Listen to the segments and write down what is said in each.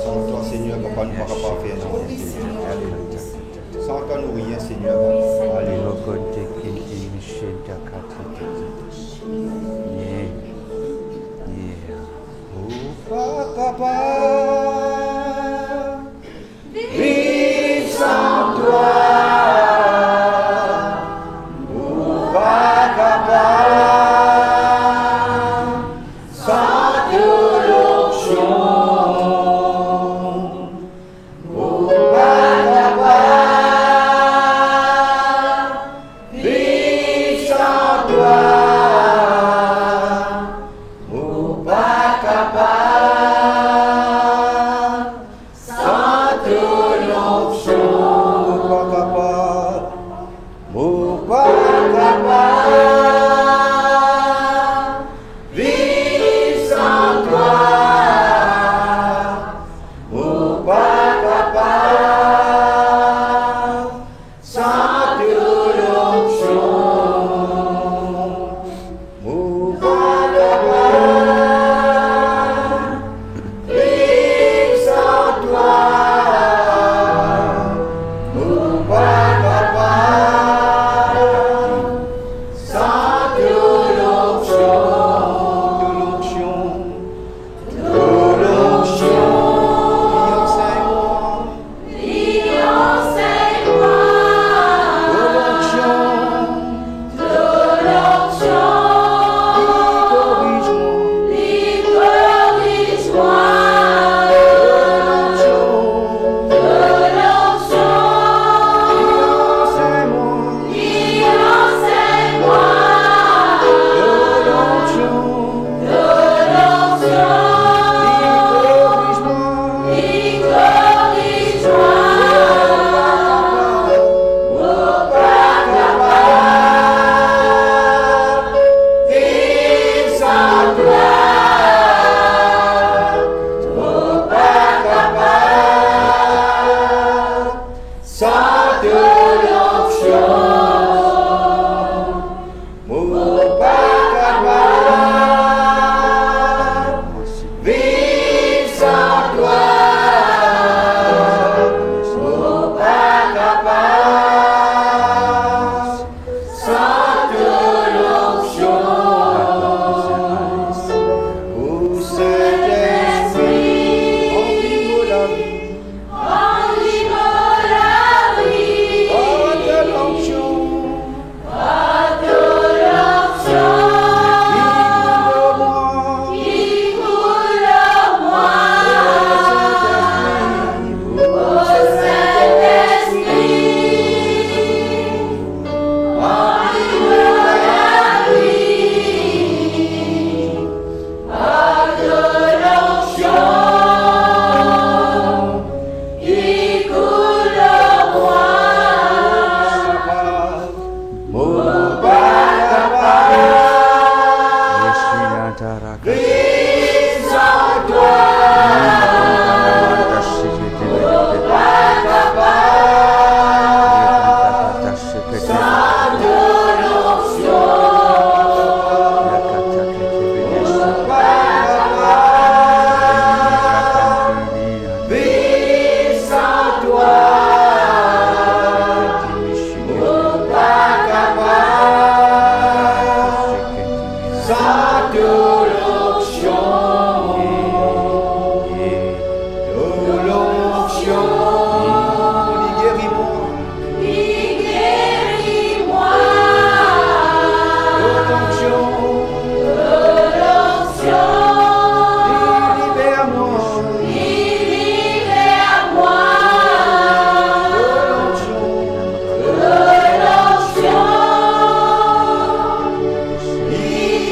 Sans toi, Seigneur, papa, nous ne pourrons pas faire non. Sans toi, nous rien, Seigneur. Alléluia. Papa, vive sans toi. Papa, sans toute l'onction.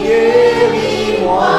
Guéris-moi.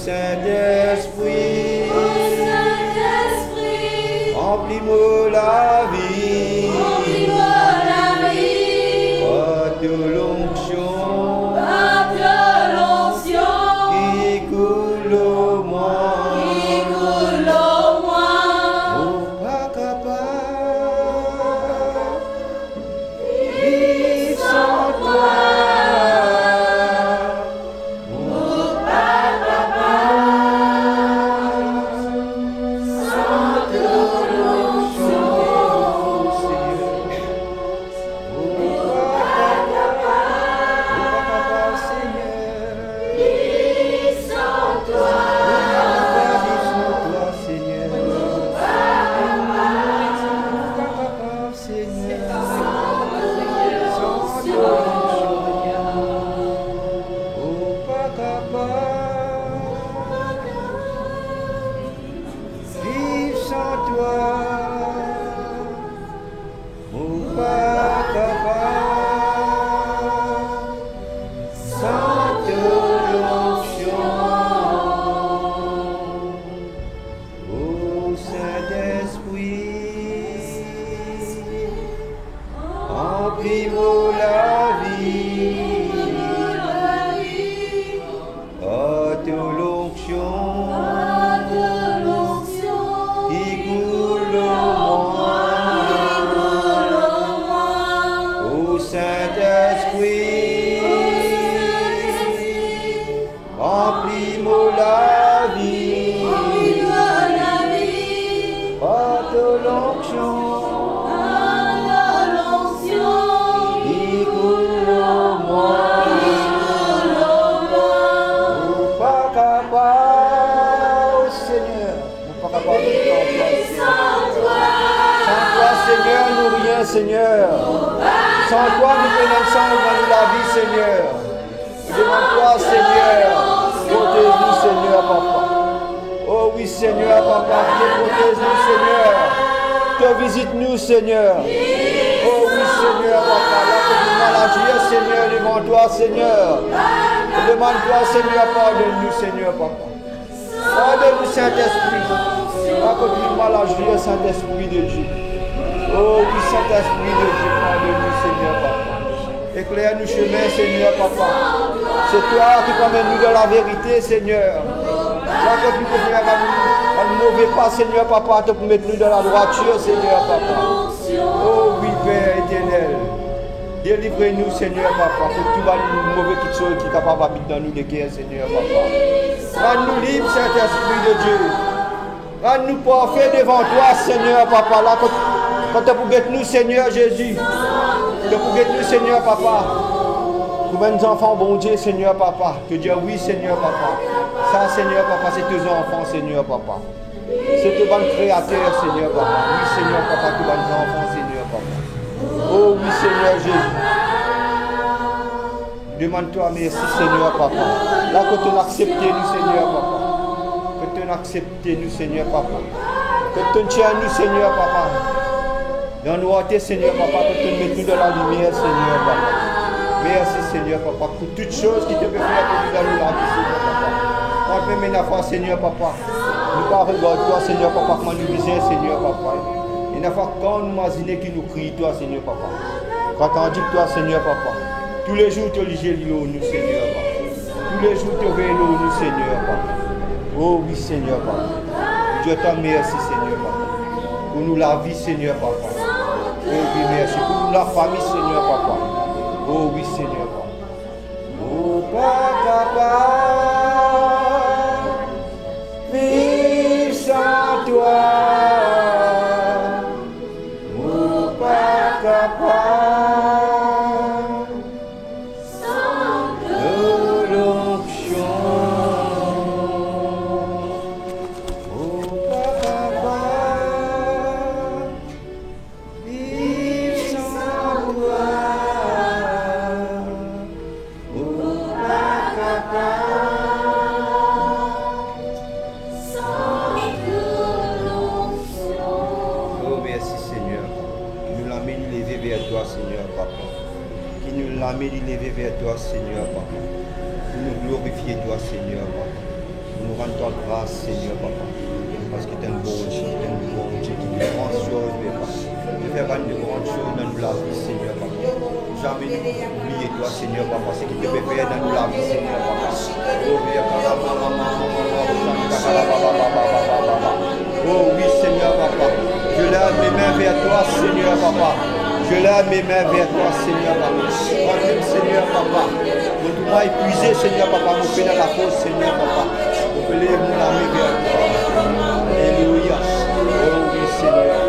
Saint-Esprit, remplis-moi la vie, par de l'onction qui coule au moi. Oh, pas capable, vivre sans toi. Seigneur, sans toi nous prenons ensemble dans la vie, Seigneur. Devant-toi, Seigneur, protège-nous, Seigneur, Papa. Oh oui, Seigneur, Papa, protège-nous, Seigneur. Te visite-nous, Seigneur. Oh oui, Seigneur, Papa, là que nous allons agir, Seigneur, devant toi, Seigneur. Demande-toi, Seigneur, pardonne-nous, Seigneur, Papa. Pardonne-nous, Saint-Esprit. Là que nous allons agir, Saint-Esprit de Dieu. Oh oui, Saint-Esprit de Dieu, pardonne-nous, Seigneur, Papa. Éclaire-nous chemin, Seigneur, Papa. C'est toi qui t'emmènes-nous dans la vérité, Seigneur. Là que tu peux faire un mauvais pas, Seigneur, Papa, te pour mettre nous dans la droiture, Seigneur, Papa. Oh oui, Père éternel. Délivrez-nous, Seigneur, Papa, pour tout le mauvais qui est capable d'habiter dans nous de guerre, Seigneur, Papa. Rends-nous libres, Saint-Esprit de Dieu. Rends-nous parfaits devant toi, Seigneur, Papa. Là, quand tu pour guetter nous, Seigneur Jésus. Tu pour guetter nous, Seigneur, Papa. Pour mes enfants, bon Dieu, Seigneur, Papa. Te dire oui, Seigneur, Papa. Ça, Seigneur, Papa, c'est tes enfants, Seigneur, Papa. C'est tes bons créateurs, Seigneur, Papa. Oui, Seigneur, Papa, tes bons enfants, Seigneur, Papa. Oh oui, Seigneur Jésus. Demande-toi merci, Seigneur, Papa. Là, que tu acceptes nous, Seigneur, Papa. Que tu acceptes nous, Seigneur, Papa. Que tu tiens nous, Seigneur, Papa. Dans nos hôtels, Seigneur, Papa, que tu mettes nous dans la lumière, Seigneur, Papa. Merci, Seigneur, Papa, pour toutes choses qui te peuvent faire pour nous dans la vie, Seigneur, Papa. On peut mener la foi, Seigneur, Papa. Nous pas regarder toi, Seigneur, Papa, comment nous visons, Seigneur, Papa. Et la fois quand nous imaginons qui nous crie, toi, Seigneur, Papa. Quand on dit toi, Seigneur, Papa. Tous les jours, tu eliges nous, Seigneur, Papa. Tous les jours, tu veilles nous, Seigneur, Papa. Oh oui, Seigneur, Papa. Dieu te merci, Seigneur, Papa. Pour nous la vie, Seigneur, Papa. Oh oui, merci. Pour nous la famille, Seigneur, Papa. Oh oui, Seigneur, Papa. Oh, Papa, vive sans toi. Oh, Papa, t'accorde grâce, Seigneur, papa. Parce que tu es un bon Dieu qui fait de grandes choses, papa. Tu fais pas de grandes choses dans la vie, Seigneur, papa. Jamais oublier toi, Seigneur, papa. Ce qui te fait faire dans la vie, Seigneur, papa. Oh oui, Seigneur, papa. Je lève mes mains vers toi, Seigneur, papa. Je lève mes mains vers toi, Seigneur, papa. Seigneur, papa. Je dois épuiser, Seigneur, papa. Mon fait dans la cause, Seigneur, papa. Je peux lève mon âme vers toi. Alléluia. Oh oui, Seigneur.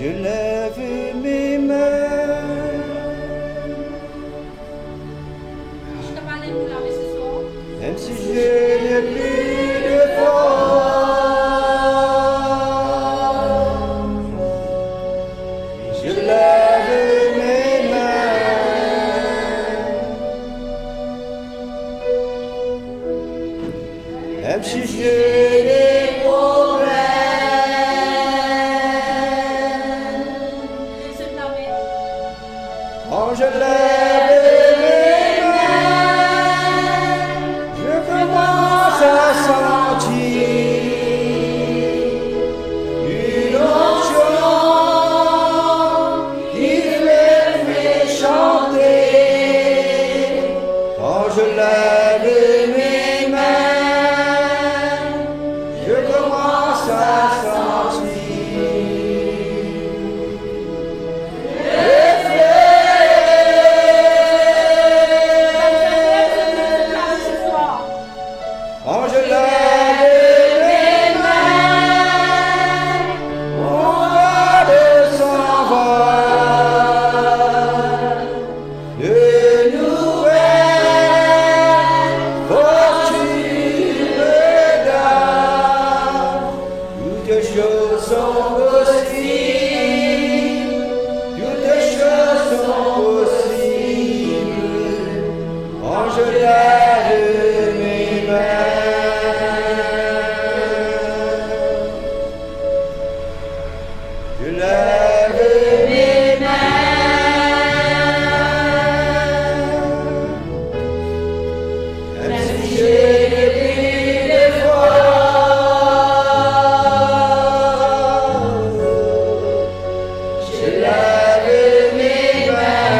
Je lève mes mains. Même si je n'ai plus de force, je lève mes mains. Même si j'ai des problèmes, quand je lève mes mains, je commence à sentir une onction qui fait chanter. Quand je lève mes mains, je commence à sentir. Quand je lève mes mains, mon âme s'envole. De nouvelles fortunes me donnent. Toutes choses sont possibles. Toutes choses sont possibles. Quand je lève mes mains. Je lève mes mains, même si j'ai plus de force, je lève mes mains,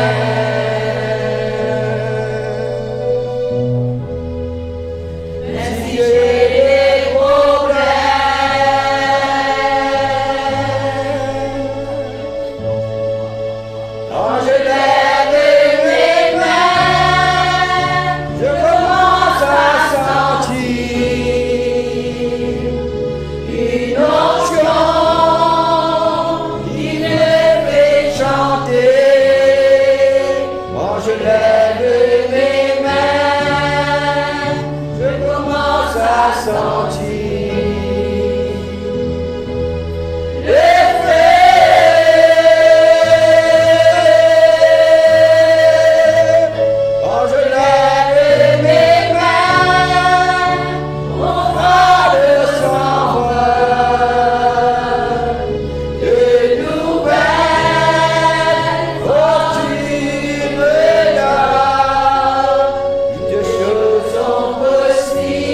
même si j'ai des problèmes. Quand je lève mes mains, je commence à sentir une onction qui me fait chanter. Quand je lève mes mains, je commence à sentir quand je lève mes mains, mon âme s'envole. De nouvelles fortunes me donnent. Toutes choses sont possibles.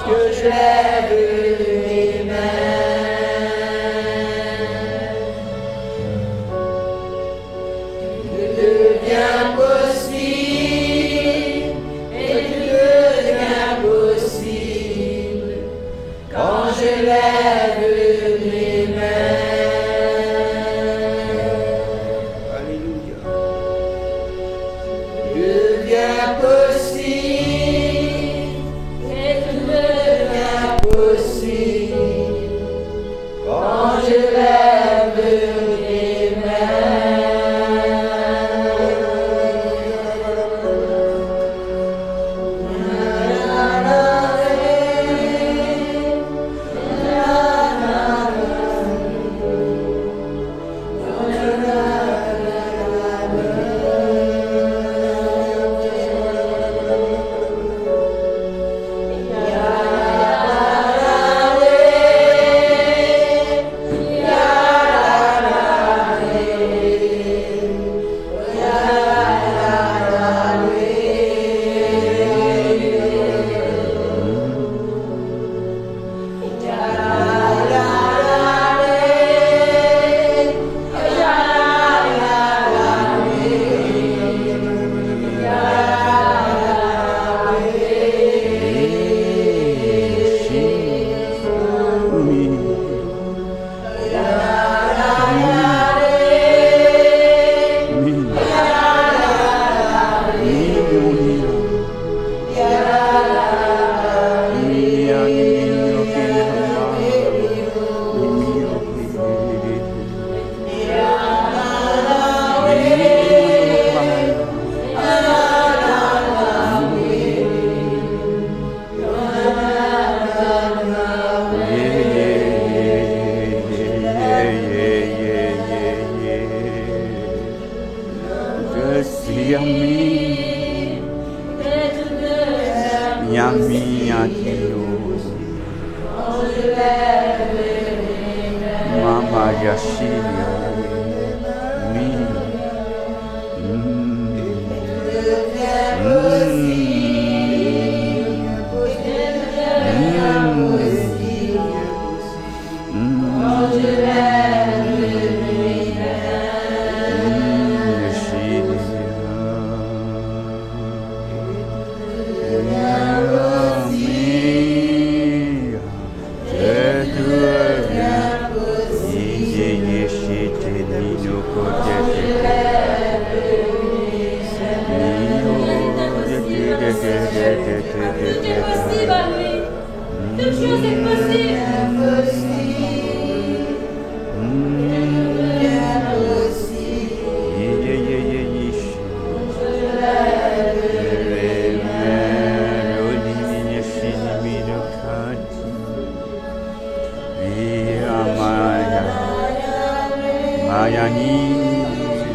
lorsque je lève les mains. Tout devient possible, et tout devient possible quand je lève les mains. Alléluia. Tout devient possible, et tout devient possible quand je lève les mains.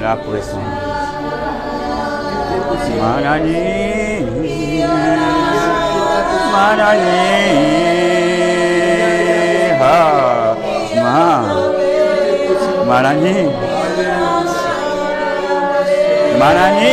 La présence. Manani, Manani, ha, Manani, Manani, Manani,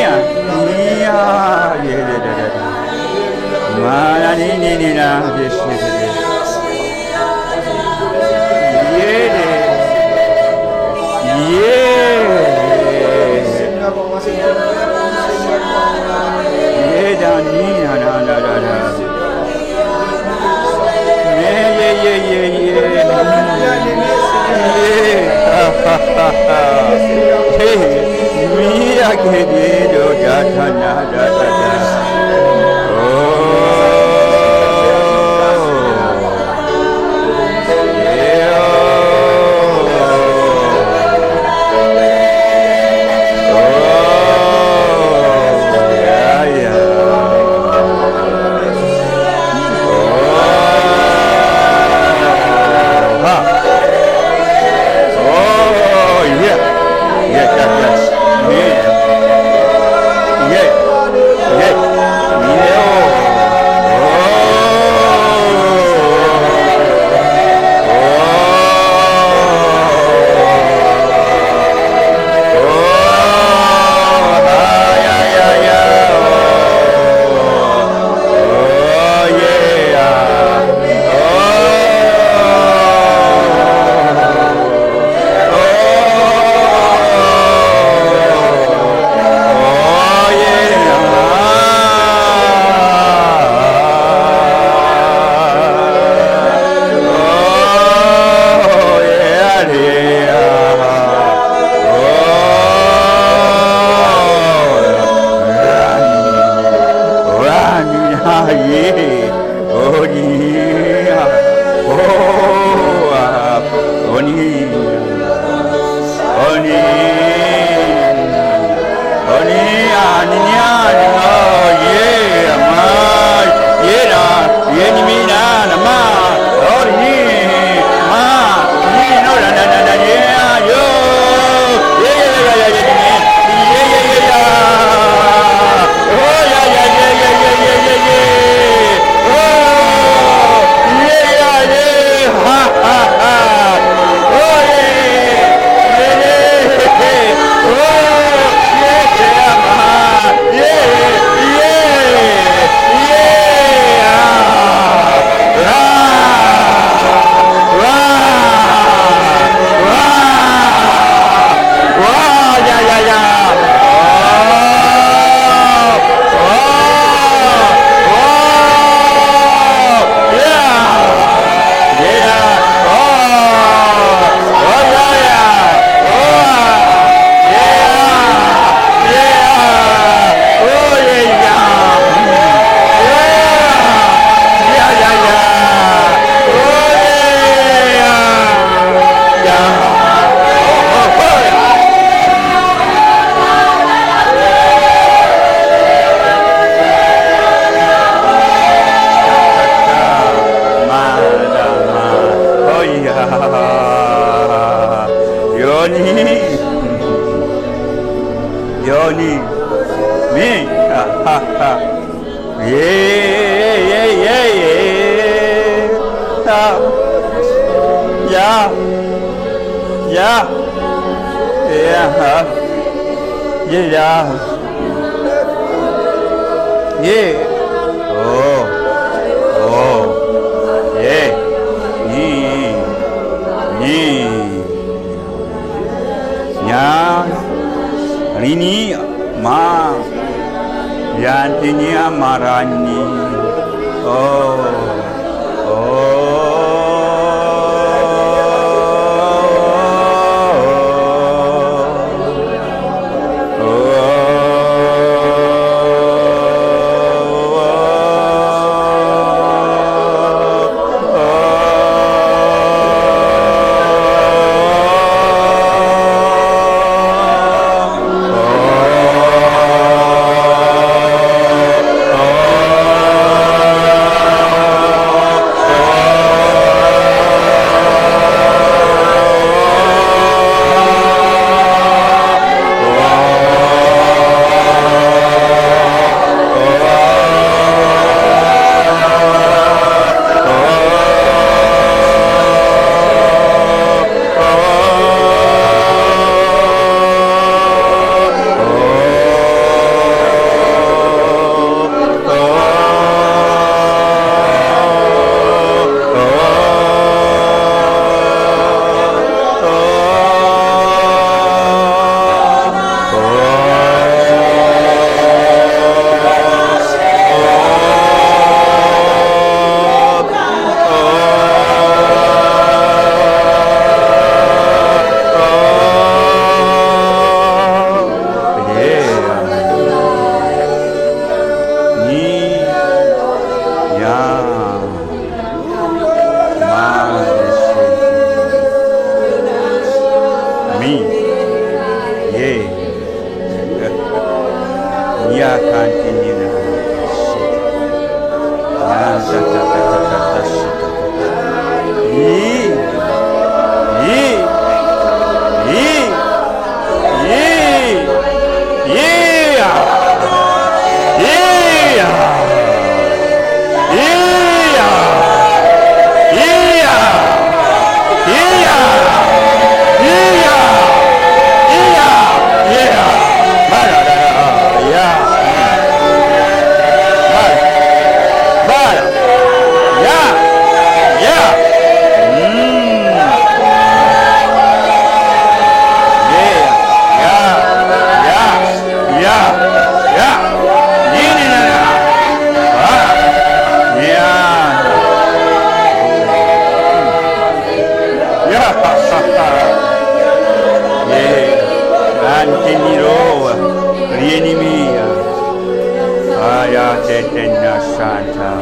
Aya tetena santa.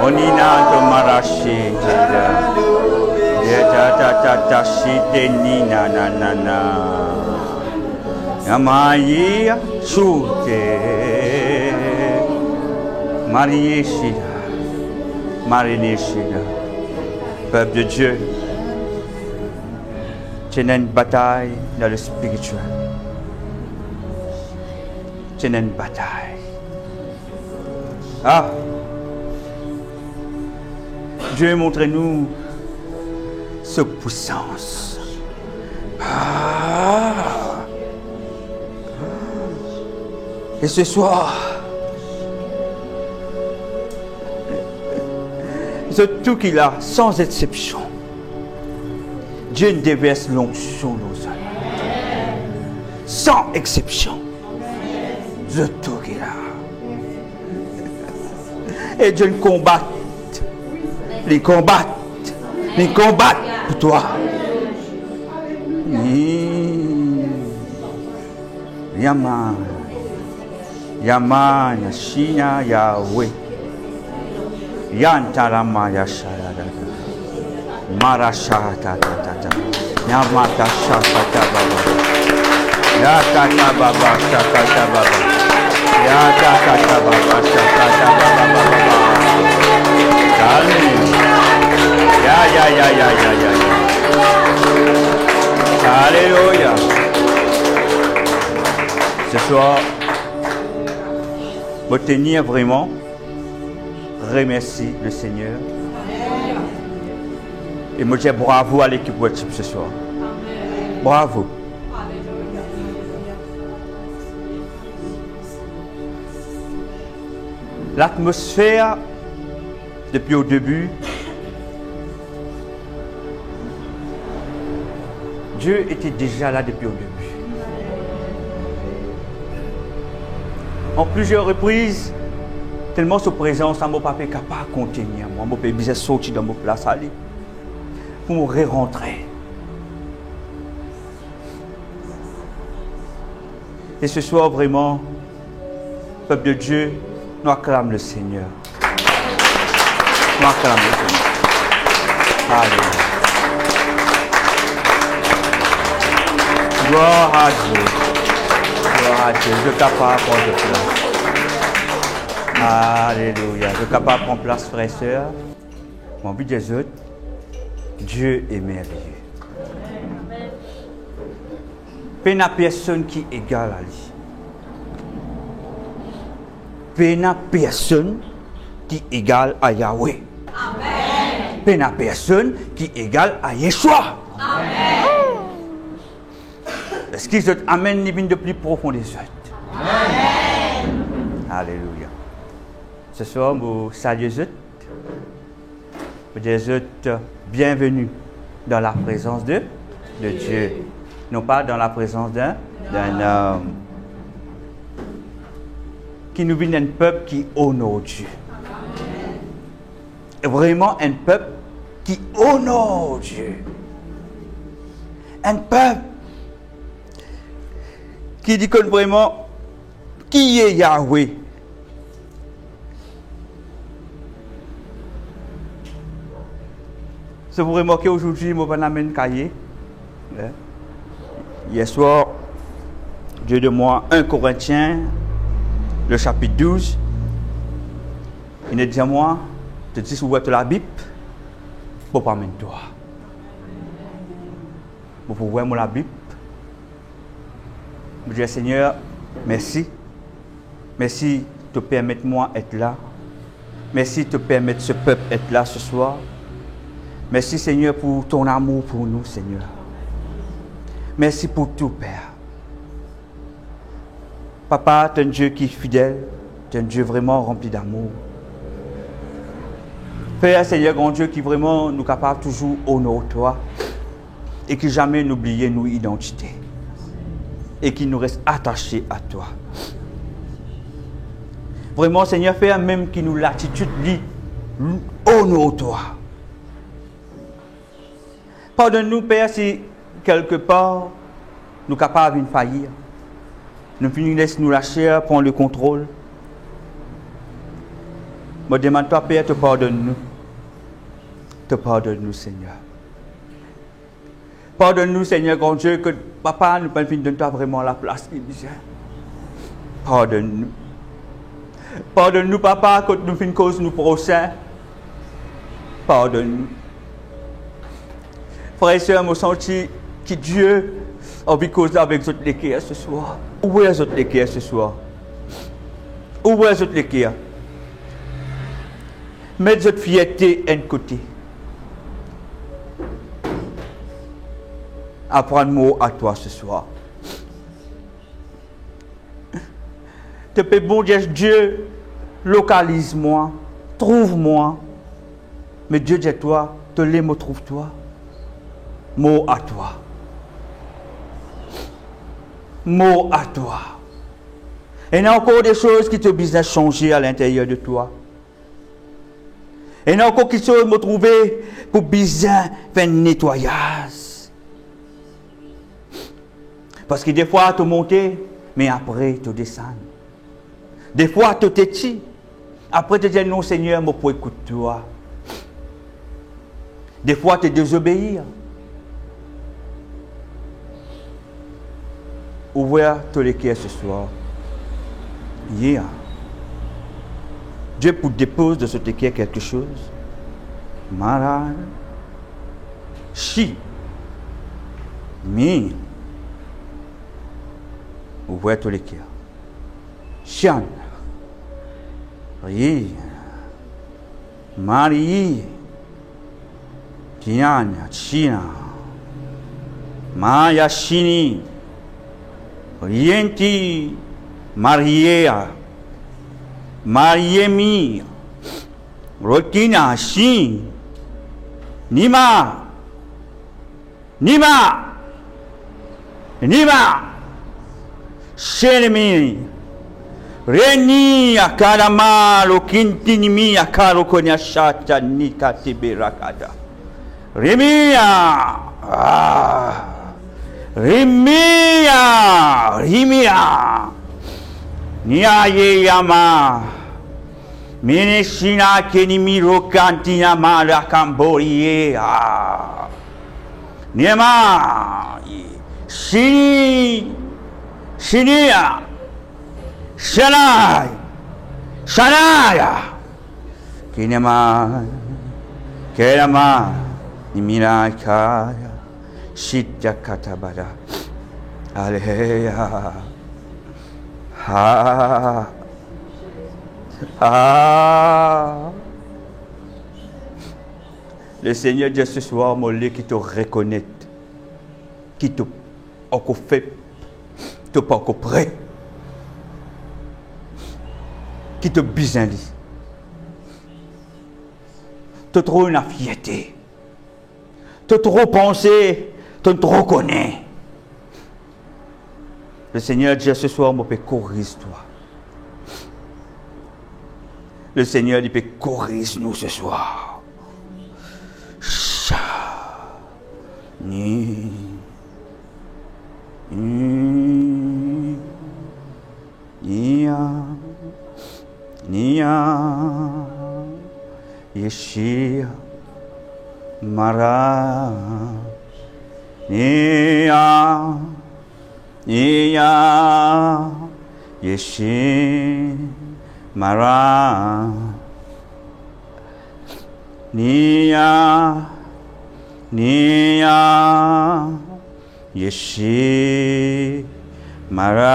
Onina to marashi jeda. Yeta ta shite nina na na na. Yamayi shute. Marie Shida. Marie Shida. Peuple de Dieu. Tu as une bataille dans le spirituel. Tu as une bataille. Ah! Dieu montre-nous sa puissance. Ah! Et ce soir, c'est tout qu'il a, sans exception. Dieu déverse l'onction nos âmes. Sans exception. De tout qu'il a. Et Dieu combat. Les combat. Les combat pour toi. Yaman. Yaman. Yashina. Yahweh. Yantarama. Yasharada. Marashata. Yamata Shakata Baba. Yakata Baba Shakata Baba. Yakata Baba Shakata Baba. Amen. Ya. Alléluia. Ce soir, me tenir vraiment, remercie le Seigneur. Et me dire bravo à l'équipe worship ce soir. Bravo. L'atmosphère, depuis au début, Dieu était déjà là depuis au début. En plusieurs reprises, tellement sa présence, mon papa est capable de contenir moi. Mon papa est sorti dans mon place à aller. Pour me rentrer. Et ce soir, vraiment, peuple de Dieu, nous acclamons le Seigneur. Nous acclamons le Seigneur. Alléluia. Gloire à Dieu. Gloire à Dieu. Je suis capable de prendre place. Alléluia. Je suis capable de prendre place, frères et sœurs. Mon but des autres. Dieu est merveilleux. Il n'y a personne qui est égal à lui. Il n'y a personne qui est égal à Yahweh. Il n'y a personne qui est égal à Yeshua. Est-ce qu'ils amènent les vignes de plus profond des autres? Alléluia. Ce soir, nous saluons les autres. Des autres, bienvenue dans la présence de Dieu, non pas dans la présence d'un homme. Qui nous vient d'un peuple qui honore Dieu. Et vraiment un peuple qui honore Dieu. Un peuple qui dit que vraiment, qui est Yahweh? Si vous remarquez aujourd'hui, je vais amener un cahier. Hier soir, Dieu de moi, 1 Corinthiens, le chapitre 12. Il dit à moi, tu dis où est la Bible, pour pas m'amener toi. Pour voir la Bible. Je dis, Seigneur, merci. Merci de permettre moi d'être là. Merci de permettre ce peuple d'être là ce soir. Merci Seigneur pour ton amour pour nous, Seigneur. Merci pour tout, Père. Papa, tu es un Dieu qui est fidèle. Tu es un Dieu vraiment rempli d'amour. Père, Seigneur, grand Dieu qui vraiment nous capable toujours honorer toi et qui jamais n'oublie nos identités et qui nous reste attachés à toi. Vraiment, Seigneur, Père, même qui nous l'attitude dit, honore toi. Pardonne-nous, Père, si quelque part nous sommes capables de faillir. Nous laisse-nous la chair prendre le contrôle. Je demande-toi, Père, te pardonne-nous. Te pardonne-nous, Seigneur. Pardonne-nous, Seigneur, grand Dieu, que Papa nous donne-toi vraiment la place qu'il disait. Pardonne-nous. Pardonne-nous, Papa, quand nous faisons cause nous procès. Pardonne-nous. Frères et sœurs, je sens que Dieu a envie de causer avec votre équerre ce soir. Ouvrez votre équerre ce soir. Ouvrez votre équerre. Mettez votre fierté de côté. Apprends mot à toi ce soir. Te paie bon Dieu, localise-moi, trouve-moi. Mais Dieu dit toi, te l'ai me trouve-toi. Mot à toi. Mot à toi. Et il y a encore des choses qui te besoin changer à l'intérieur de toi. Et il y a encore quelque chose à me trouver pour besoin faire un nettoyage. Parce que des fois, tu montes, mais après, tu descends. Des fois, tu t'étis. Après, tu dis non, Seigneur, je peux écouter toi. Des fois, tu désobéis. Ouvre tous les cœurs ce soir. Yeah. Dieu pour dépose de ce cœur quelque chose. Malade. Chi. Mi. Ouvre tous les cœurs. Chian. Ri. Marie. Tiana. China. Maya Chini. Rienti. Maria. Mariemi. Rotina. Chi. Nima. Nima. Nima. Shelmi. Reni akarama lo kintinimi akaro konya shata nika tiberakada. Remia. Remia. Remia. Niaye yama. Meneshina kenimi rokantina mala kamborie. Niema. Shini. Shinia. Shanai. Shanaya. Kinema. Kerama. Nimira kaya. Shitya katabada. Aleluya. Ah. Ah. Le Seigneur Dieu ce soir, mon Dieu, qui te reconnaît, qui te encore fait, te pas encore prêt, qui te bisenlit, te trouve une fierté, te trop penser, te trop connaît. Le Seigneur Dieu ce soir, mon Père, corrige-toi. Le Seigneur dit, corrige-nous ce soir. Ni. Nia. Yeshia. Mara. Nia. Yeshia. Mara. Nia. Yeshua. Mara.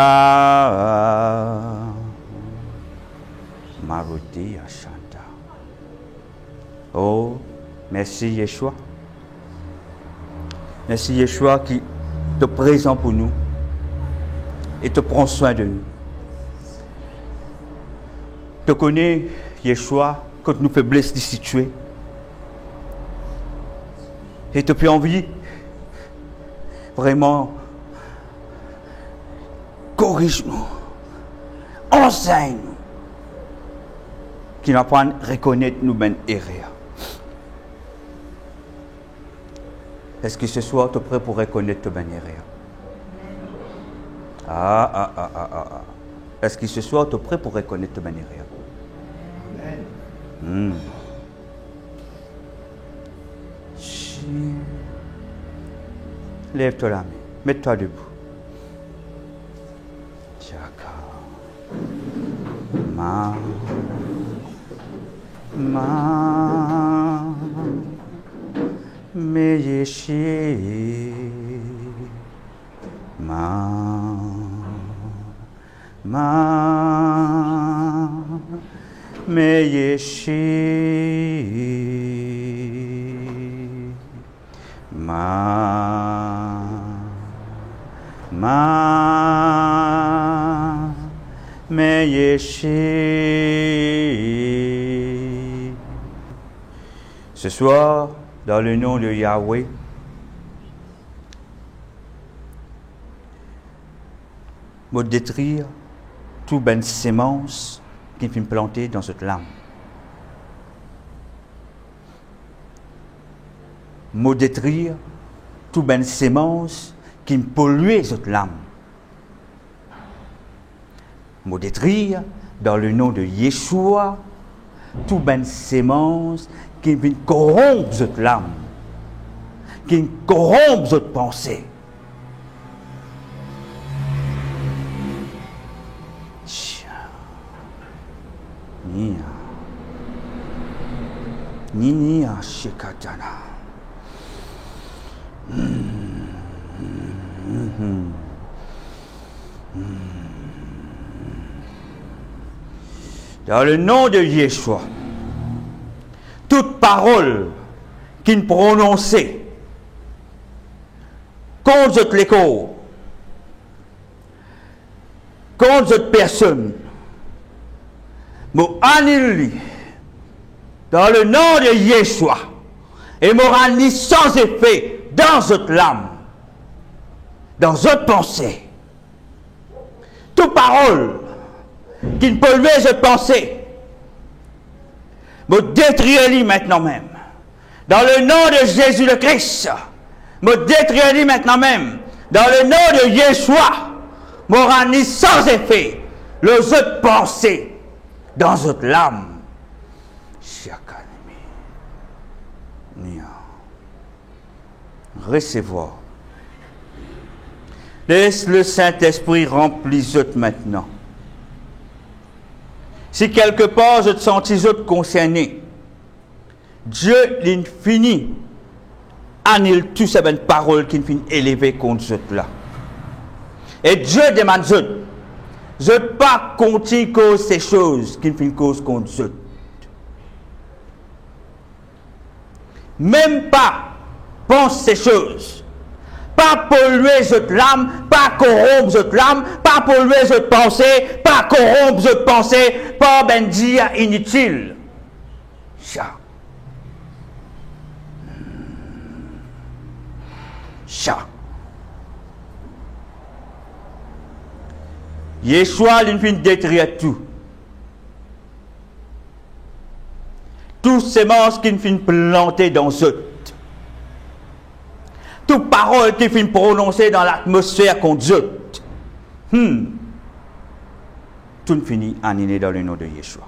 Maruti Ashanta. Oh, merci Yeshua. Merci Yeshua qui te présente pour nous et te prend soin de nous. Te connais Yeshua quand nous faiblesses d'y situer. Et te fait envie, vraiment, corrige-nous, enseigne-nous, qu'il apprenne à reconnaître nous ben erreurs. Est-ce que ce soir tu es prêt pour reconnaître tes ben erreurs? Est-ce que ce soir, tu es prêt pour reconnaître ta manière? Amen. Lève-toi la main. Mets-toi debout. Ce soir, dans le nom de Yahweh, me détruire tout ben sémence qui finit planter dans cette lame. Me détruire tout ben sémence qui me pollue cette lame. Me détruire dans le nom de Yeshua tout ben sémence qui vient corrompre cette lame, qui corrompt cette pensée. Nia shikatana. Dans le nom de Yeshua, toute parole qui ne prononçait contre cette l'écho, contre cette personne, me annule dans le nom de Yeshua et me rend sans effet dans cette lame, dans cette pensée. Toute parole qui ne pollue cette pensée, me détruire maintenant même. Dans le nom de Jésus le Christ, me détruire maintenant même. Dans le nom de Yeshua, me rend sans effet le jeu de pensée dans cette lame. Recevoir. Laisse le Saint-Esprit remplir maintenant. Si quelque part je te sentis concerné, Dieu l'infini annule toutes ces bonnes paroles qui finissent élevées contre eux là. Et Dieu demande je ne pas continuer cause ces choses qui finissent cause contre eux. Même pas pense ces choses. Pas polluer cette lame, pas corrompre cette lame, pas polluer cette pensée, pas corrompre cette pensée, pas ben dire inutile. Ça. Yeshua l'infini détruire tout. Toutes ces semences qui finissent planter dans eux. Toute parole qui finit prononcée dans l'atmosphère qu'on dit, tout finit annulé dans le nom de Yeshua.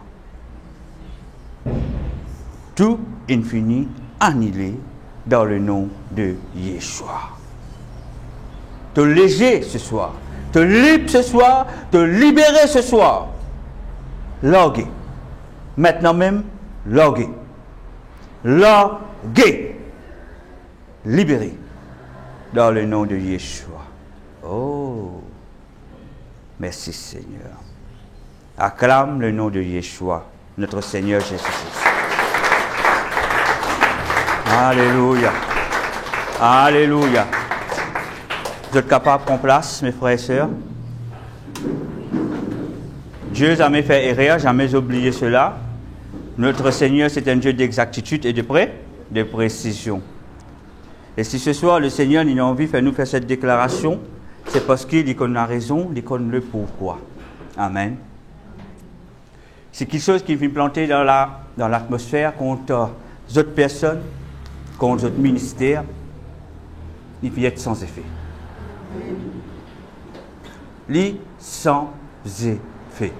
Tout infini annulé dans le nom de Yeshua. Te léger ce soir, te libre ce soir, te libérer ce soir. Loguer. Maintenant même, loguer. Loguer. Libérer. Dans le nom de Yeshua. Oh, merci Seigneur. Acclame le nom de Yeshua, notre Seigneur Jésus-Christ. Alléluia. Alléluia. Vous êtes capables de prendre place, mes frères et sœurs? Dieu n'a jamais fait erreur, jamais oublié cela. Notre Seigneur, c'est un Dieu d'exactitude et de précision. Et si ce soir, le Seigneur il a envie de nous faire cette déclaration, c'est parce qu'il connaît la raison, il connaît le pourquoi. Amen. C'est quelque chose qui vient planter dans l'atmosphère contre d'autres personnes, contre d'autres ministères, il peut être sans effet. li sans effet.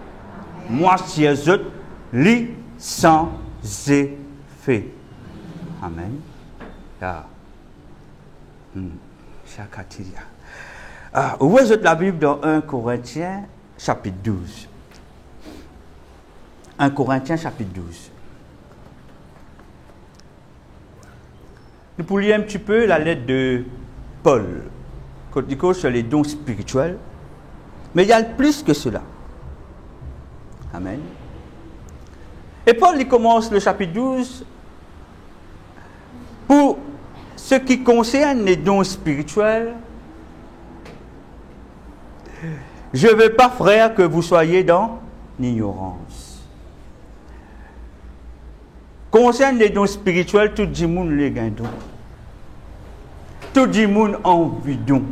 Moi, si les autres, li sans effet. Amen. Ouvrez la Bible dans 1 Corinthiens, chapitre 12. 1 Corinthiens, chapitre 12. Nous pourrions lire un petit peu la lettre de Paul, sur les dons spirituels. Mais il y a plus que cela. Amen. Et Paul, il commence le chapitre 12 pour ce qui concerne les dons spirituels. Je ne veux pas, frère, que vous soyez dans l'ignorance. Concernant les dons spirituels, tout le monde les gagne. Tout le monde a envie de don.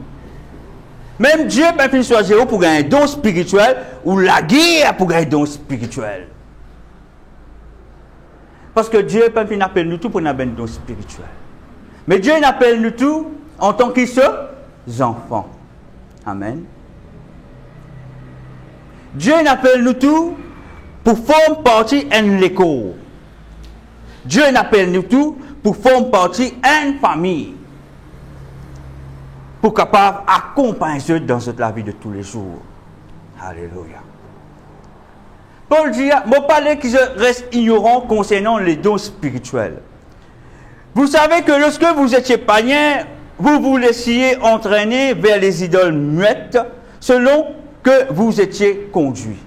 Même Dieu peut choisir pour gagner un don spirituel ou la guerre pour gagner un don spirituel. Parce que Dieu peut appeler nous tout pour gagner un don spirituel. Mais Dieu appelle nous tout en tant qu'enfants. Amen. Dieu appelle nous tout pour former partie de l'école. Dieu appelle nous tout pour former partie d'une famille. Pour capable d'accompagner dans la vie de tous les jours. Alléluia. Paul dit, je parle que je reste ignorant concernant les dons spirituels. Vous savez que lorsque vous étiez païen, vous vous laissiez entraîner vers les idoles muettes selon que vous étiez conduit.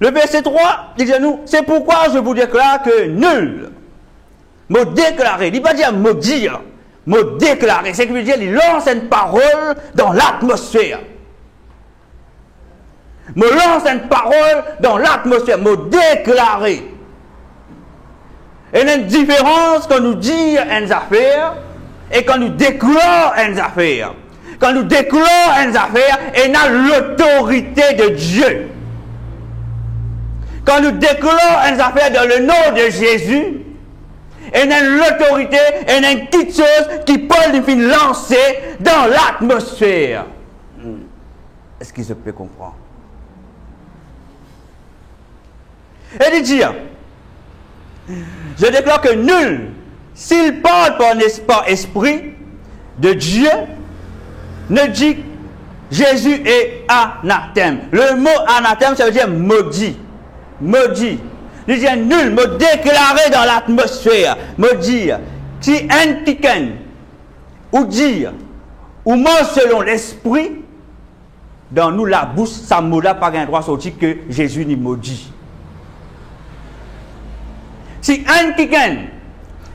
Le verset 3 dit à nous, c'est pourquoi je vous déclare que nul me déclarer, il ne va pas dire me dire, me déclarer, c'est que veut dire il lance une parole dans l'atmosphère. Me lance une parole dans l'atmosphère, me déclarer. Et il y a une différence quand nous disons une affaire et quand nous déclarons une affaire. Quand nous déclarons une affaire, il y a l'autorité de Dieu. Quand nous déclarons une affaire dans le nom de Jésus, il y a l'autorité, il y a une petite chose qui peut nous lancer dans l'atmosphère. Est-ce qu'il se peut comprendre? Et il dit, je déclare que nul, s'il parle par esprit de Dieu, ne dit Jésus est anathème. Le mot anathème, ça veut dire maudit. Maudit. Il dit nul, me déclarer dans l'atmosphère, me dire, si un quelqu'un, ou dire, ou mort selon l'esprit, dans nous la bouche, ça ne m'a pas un droit sortir que Jésus n'est maudit. Si un quelqu'un,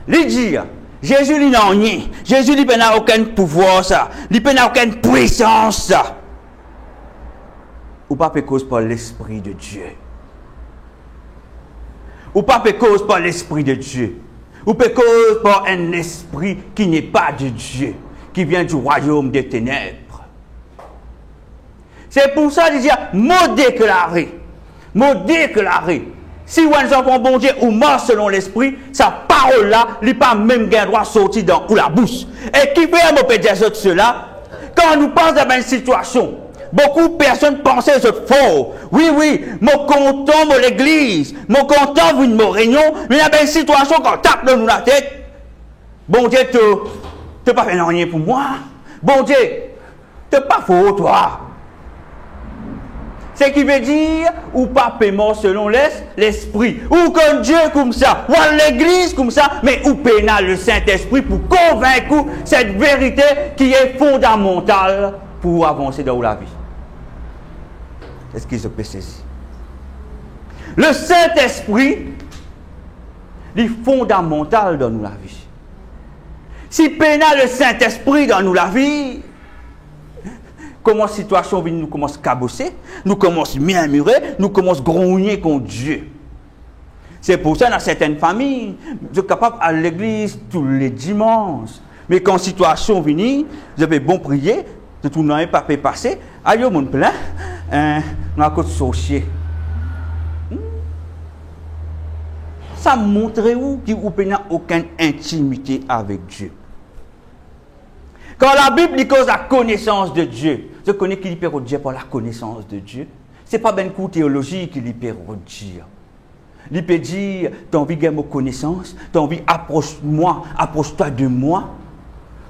lui dit, Jésus lui n'a rien, Jésus lui n'a aucun pouvoir, ça, lui n'a aucune puissance, ça. Ou pas cause par l'esprit de Dieu. Ou pas cause par l'esprit de Dieu. Ou cause par un esprit qui n'est pas de Dieu, qui vient du royaume des ténèbres. C'est pour ça qu'il dit, mot déclaré. Mot déclaré. Si vous êtes enfant bon Dieu ou mort selon l'esprit, sa parole là, il n'a pas même un droit de sortir dans ou la bouche. Et qui fait un mot dire cela? Quand nous pensons à une situation, beaucoup de personnes pensaient que c'est faux. Oui, mon content, mon l'église, mon content, vous une réunion, mais il y a une situation quand tape dans nous la tête. Bon Dieu, tu n'as pas fait rien pour moi. Bon Dieu, tu n'as pas faux, toi. Ce qui veut dire, ou pas paiement selon l'esprit, ou comme Dieu comme ça, ou à l'église comme ça, mais ou pénal le Saint-Esprit pour convaincre cette vérité qui est fondamentale pour avancer dans la vie. Est-ce qu'il se peut saisir? Le Saint-Esprit est fondamental dans nous la vie. Si pénal le Saint-Esprit dans nous la vie, comment la situation vient, nous commence à cabosser, nous commence à murmurer, nous commence à grogner contre Dieu. C'est pour ça, dans certaines familles, vous êtes capable à l'église tous les dimanches. Mais quand la situation vient, vous avez bon prier, de tout n'avez pas passer, aïe, mon plein, on a côté sorcier. Ça montre où qu'il n'a aucune intimité avec Dieu. Quand la Bible dit cause la connaissance de Dieu, Je connais qu'il peut redire par la connaissance de Dieu. Ce n'est pas ben coup théologie qu'il peut redire. Il peut dire, tu as envie de ma connaissance, tu as envie approche-moi, approche-toi de moi.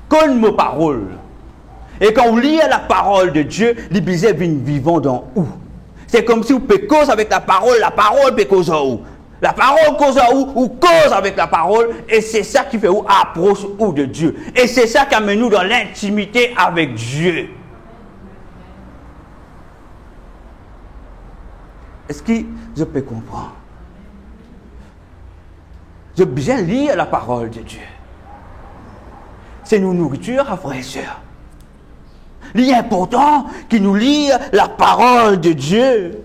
Connais mes paroles. Et quand on lit la parole de Dieu, les bisets viennent vivant dans où? C'est comme si on peut cause avec la parole peut cause en où? La parole cause en où? Ou cause avec la parole, et c'est ça qui fait où approche où de Dieu. Et c'est ça qui amène nous dans l'intimité avec Dieu. Est-ce que je peux comprendre? Je bien lire la parole de Dieu. C'est nos nourritures, frères et sœurs. Il est important qu'il nous lise la parole de Dieu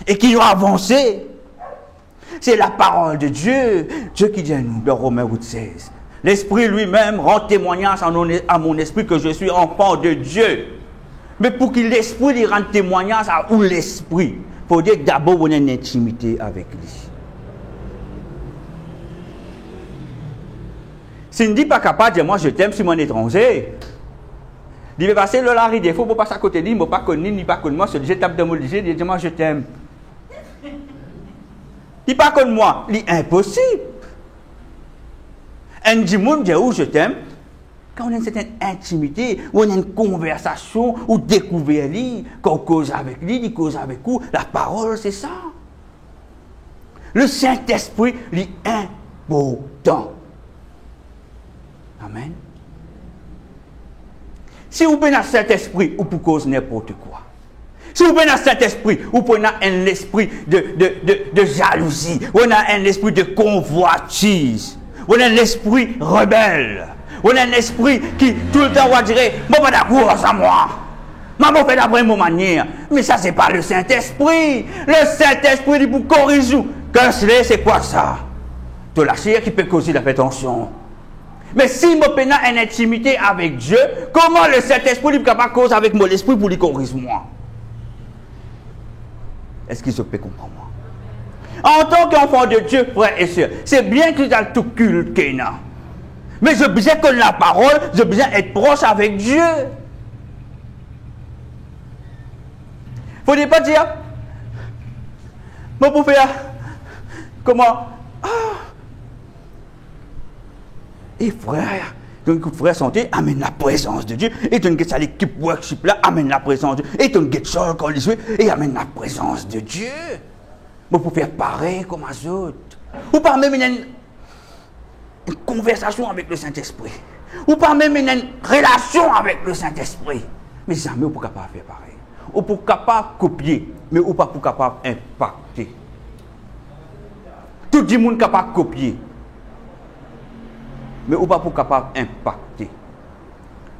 et qu'il nous avance. C'est la parole de Dieu. Dieu qui dit à nous dans Romains 8,16. L'Esprit lui-même rend témoignage à mon esprit que je suis enfant de Dieu. Mais pour que l'Esprit lui rende témoignage à où l'Esprit, il faut dire que d'abord on a une intimité avec lui. Si ne dit pas capable de dire moi je t'aime si mon étranger, il va passer le lari des faux pour passer à côté de lui, il ne m'a pas connu, ni pas connu moi, je tape dans mon lycée, il dit moi je t'aime. Il pas connu moi, il est impossible. Un dit où je t'aime, quand on a une certaine intimité, on a une conversation, ou découvert lui, quand on cause avec lui, il cause avec vous, la parole c'est ça. Le Saint-Esprit est important. Amen. Si vous venez à cet esprit, vous pouvez causer n'importe quoi. Si vous venez à cet esprit, vous prenez un esprit de jalousie, vous avez un esprit de convoitise, vous avez un esprit rebelle, vous avez un esprit qui tout le temps va dire, moi pas d'accord à moi. Maman fait d'après mon manière. Mais ça, c'est pas le Saint-Esprit. Le Saint-Esprit dit pour corriger. C'est quoi ça? De la chair qui peut causer la prétention. Mais si je peux avoir une intimité avec Dieu, comment le Saint-Esprit peut pas cause avec mon esprit pour lui corriger moi? Est-ce qu'il se peut comprendre moi? En tant qu'enfant de Dieu, frère et soeur, c'est bien que tu as tout culte qu'il y a. Mais je besoin que la parole, je besoin être proche avec Dieu. Il ne faut pas dire, moi pour faire, comment? Et frère, donc frère santé, amène la présence de Dieu. Et tu as l'équipe worship là, amène la présence de Dieu. Et tu as quand et amène la présence de Dieu. Mais pour faire pareil comme les autres. Ou pas même une conversation avec le Saint-Esprit. Ou pas même une relation avec le Saint-Esprit. Mais jamais on ne peut pas faire pareil. On peut capable copier, mais on pas capable impacter. Tout le monde est capable de copier. Mais on pas capable d'impacter.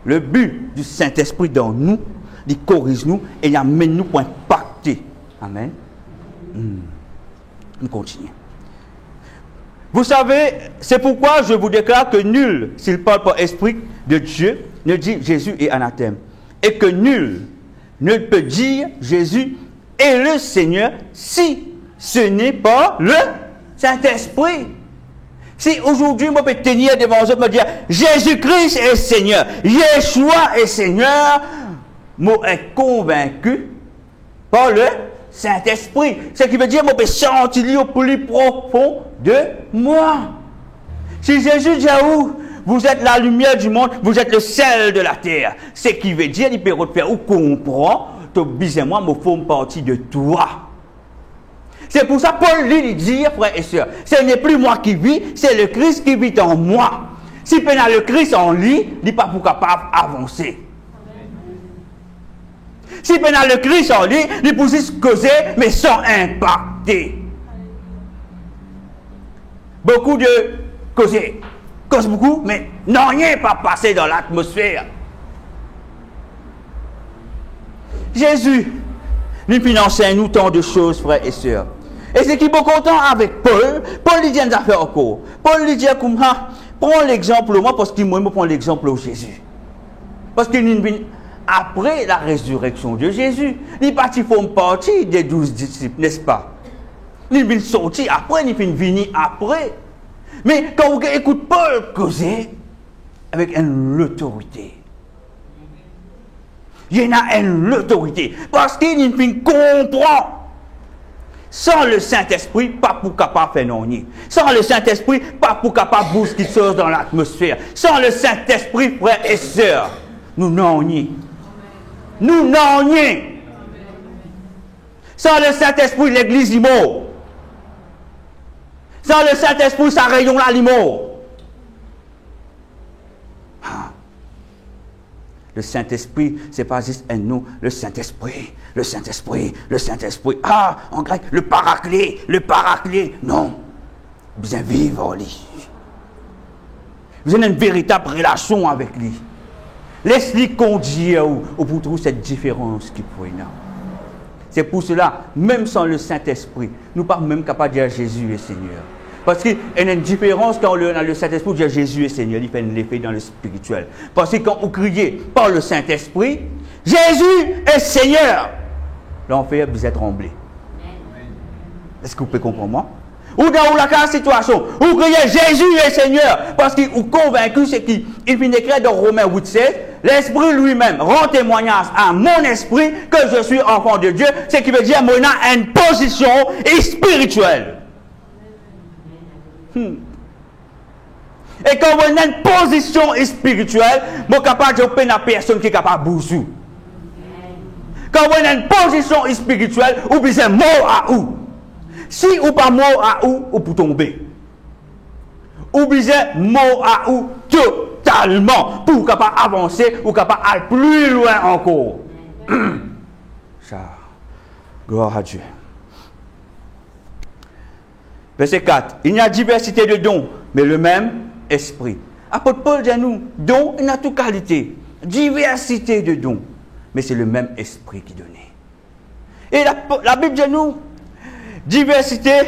Le but du Saint-Esprit dans nous, il corrige nous et il amène nous pour impacter. Amen. On continue. Vous savez, c'est pourquoi je vous déclare que nul, s'il parle par esprit de Dieu, ne dit Jésus est anathème. Et que nul ne peut dire Jésus est le Seigneur si ce n'est pas le Saint-Esprit. Si aujourd'hui, moi, je peux tenir devant vous et me dire Jésus-Christ est Seigneur, Yeshua est Seigneur, moi, je suis convaincu par le Saint-Esprit. Ce qui veut dire que je peux sentir au plus profond de moi. Si Jésus dit à vous, vous êtes la lumière du monde, vous êtes le sel de la terre. Ce qui veut dire, il peut faire ou comprend, tu bisais moi, me font partie de toi. C'est pour ça Paul lui dit, frères et sœurs, ce n'est plus moi qui vis, c'est le Christ qui vit en moi. Si on a le Christ en lui, il n'est pas pour capable d'avancer. Si on a le Christ en lui, il peut juste causer, mais sans impacter. Beaucoup de causer, cause beaucoup, mais non, rien pas passé dans l'atmosphère. Jésus nous enseigne nous tant de choses, frères et sœurs. Et ce qui est beaucoup content avec Paul, Paul lui dit une affaire encore. Paul lui dit comme ça, prends l'exemple moi parce qu'il me prend l'exemple de Jésus. Parce qu'il nous vient après la résurrection de Jésus. Il est parti faire partie des 12 disciples, n'est-ce pas? Il vient sortir après, il vient venir après. Mais quand vous écoutez Paul causer avec une autorité, Il y a une autorité. Parce qu'il comprend. Sans le Saint-Esprit, pas pour capable faire non. Sans le Saint-Esprit, pas pour capable bouger qui sort dans l'atmosphère. Sans le Saint-Esprit, frères et sœurs, nous n'en ni. Nous n'en ni. Sans le Saint-Esprit, l'église est morte. Sans le Saint-Esprit, ça rayon là, l'immo. Le Saint-Esprit, ce n'est pas juste un nom. Le Saint-Esprit, le Saint-Esprit, le Saint-Esprit. Ah, en grec, le paraclet, le paraclet. Non. Vous êtes vivre lui. Vous avez une véritable relation avec lui. Laisse-lui conduire ou pour trouver cette différence qui pourrait y avoir. C'est pour cela, même sans le Saint-Esprit, nous ne sommes pas même capables de dire Jésus est Seigneur. Parce qu'il y a une différence quand on a le Saint-Esprit, dire Jésus est Seigneur, il fait un effet dans le spirituel. Parce que quand vous criez par le Saint-Esprit, Jésus est Seigneur, l'enfer vous êtes tremblé. Est-ce que vous pouvez comprendre moi? Ou dans la situation, vous criez Jésus est Seigneur, parce qu'il est convaincu, c'est qu'il vient d'écrire dans Romains 8,16, l'Esprit lui-même rend témoignage à mon esprit que je suis enfant de Dieu, ce qui veut dire que moi j'ai une position spirituelle. Et quand on a une position spirituelle, je suis capable de faire une personne qui est capable de bouger. Quand on a une position spirituelle, ou bien mort à où? Si ou pas mort à où, ou pour tomber. Ou bien mort à où totalement, pour capable avancer, ou capable aller plus loin encore. Ça, gloire à Dieu. Verset 4. Il y a diversité de dons, mais le même esprit. Apôtre Paul dit à nous, dons, il y a toute qualité. Diversité de dons, mais c'est le même esprit qui donne. Et la Bible dit à nous, diversité,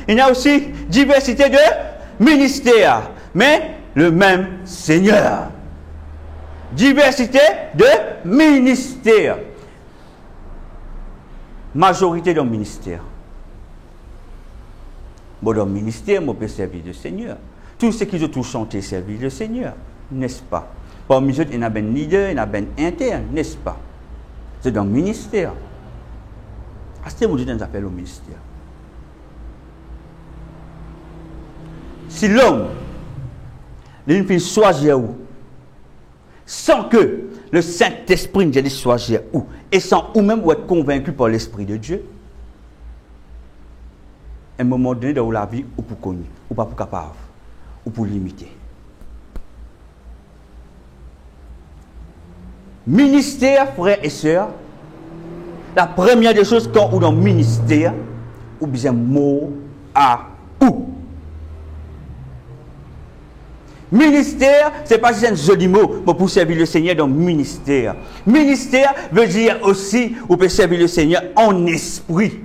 il y a aussi diversité de ministères, mais le même Seigneur. Diversité de ministères. Majorité dans le ministère. Bon, dans le ministère, je peux servir le Seigneur. Tous ceux qui ont tout chanté servir le Seigneur, n'est-ce pas? Parmi eux, il y a un leader, il y a un interne, n'est-ce pas? C'est dans le ministère. C'est ce que nous appelle au ministère. Si l'homme, il fait choisir où, sans que le Saint-Esprit ne dise choisir où, et sans ou même être convaincu par l'Esprit de Dieu, à un moment donné dans la vie, ou pour connaître, ou pas pour capable, ou pour limiter. Ministère, frères et sœurs, la première des choses quand on est dans le ministère, ou bien mot à où. Ministère, ce n'est pas juste un joli mot, mais pour servir le Seigneur dans le ministère. Ministère veut dire aussi, on peut servir le Seigneur en esprit.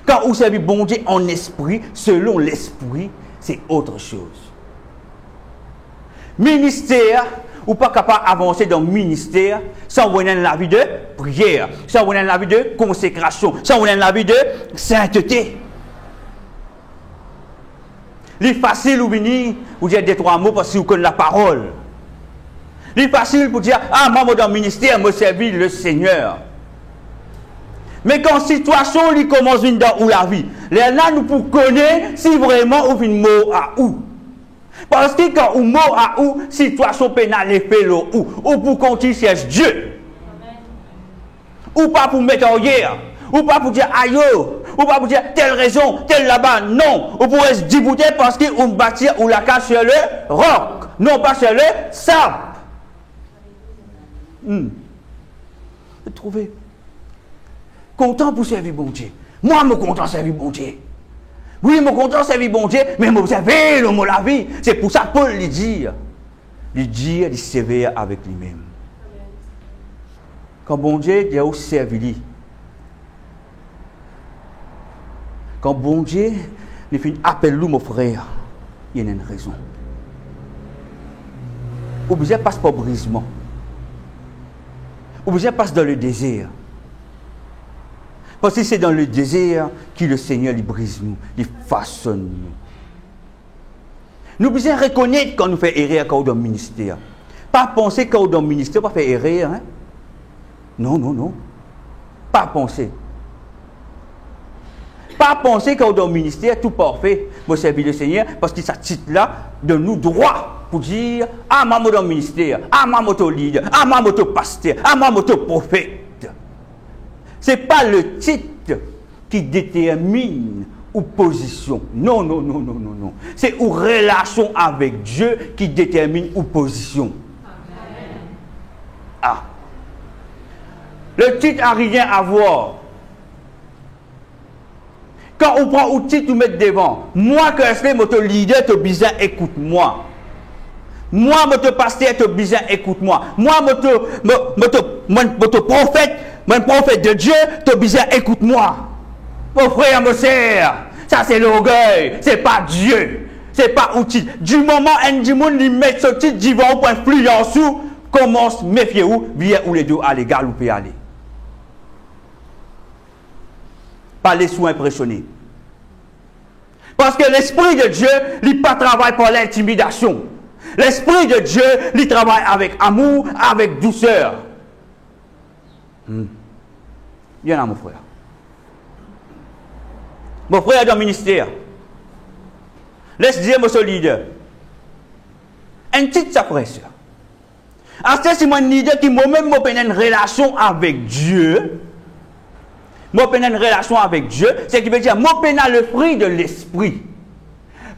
Quand on servit bon Dieu en esprit, selon l'esprit, c'est autre chose. Ministère, ou pas capable d'avancer dans le ministère sans avoir la vie de prière, sans avoir la vie de consécration, sans avoir la vie de sainteté. Il est facile ou venir, ou dire des trois mots parce que vous connaissez la parole. Il est facile pour dire, ah, moi dans le ministère, je servis le Seigneur. Mais quand la situation il commence dans la vie, là nous pour connaître si vraiment on vient mot à où. Parce que quand on mot à où, situation pénale est fait là où, ou pour continuer chercher Dieu. Ou pas pour mettre en hier, ou pas pour dire aïe, ou pas pour dire telle raison, telle là-bas, non. Ou pour se débouter parce qu'on bâtit ou la cache sur le roc, non pas sur le sable. Vous trouvez? Content pour servir bon Dieu. Moi, je suis content de servir bon Dieu. Oui, je suis content de servir bon Dieu, mais je observe le mot la vie. C'est pour ça que Paul lui dit, il sévère avec lui-même. Quand bon Dieu, il a aussi servi lui. Quand bon Dieu, il fait appel lui, mon frère, il y a une raison. Obligé passe par brisement. Obligé passe dans le désert. Parce que c'est dans le désert que le Seigneur il brise nous, il façonne nous. Nous devons reconnaître quand nous faisons erreur quand nous dans le ministère. Pas penser quand nous dans le ministère, pas faire erreur. Hein? Non, non, non. Pas penser. Pas penser qu'au dans le ministère, tout parfait, pour servir le Seigneur, parce que ça titre là, de nous droit pour dire, ah, moi, dans le ministère, ah, moi, mon leader, ah, moi, mon pasteur, ah, moi, mon prophète. Ce n'est pas le titre qui détermine ou position. Non, non, non, non, non, non. C'est une relation avec Dieu qui détermine ou position. Amen. Ah. Le titre n'a rien à voir. Quand on prend un titre, on met devant. Moi, que je suis mon leader, tu besoin écoute-moi. Moi, mon pasteur, tu besoin écoute-moi. Moi, mon prophète de Dieu, tu besoin écoute-moi. Mon frère, mon sœur, ça c'est l'orgueil, c'est pas Dieu, c'est pas un titre. Du moment où du monde lui met ce titre, il va pour influence ou commence méfiez-vous, viens où les deux aller, galouper aller. Pas les sous impressionnés. Parce que l'Esprit de Dieu, il pas travaille par l'intimidation. L'Esprit de Dieu, il travaille avec amour, avec douceur. Bien là, mon frère. Mon frère est dans le ministère. Laisse dire, mon leader. Un titre, ça frère. C'est mon leader qui moi-même a une relation avec Dieu. Moi, j'ai une relation avec Dieu, c'est qui veut dire, moi, j'ai le fruit de l'esprit.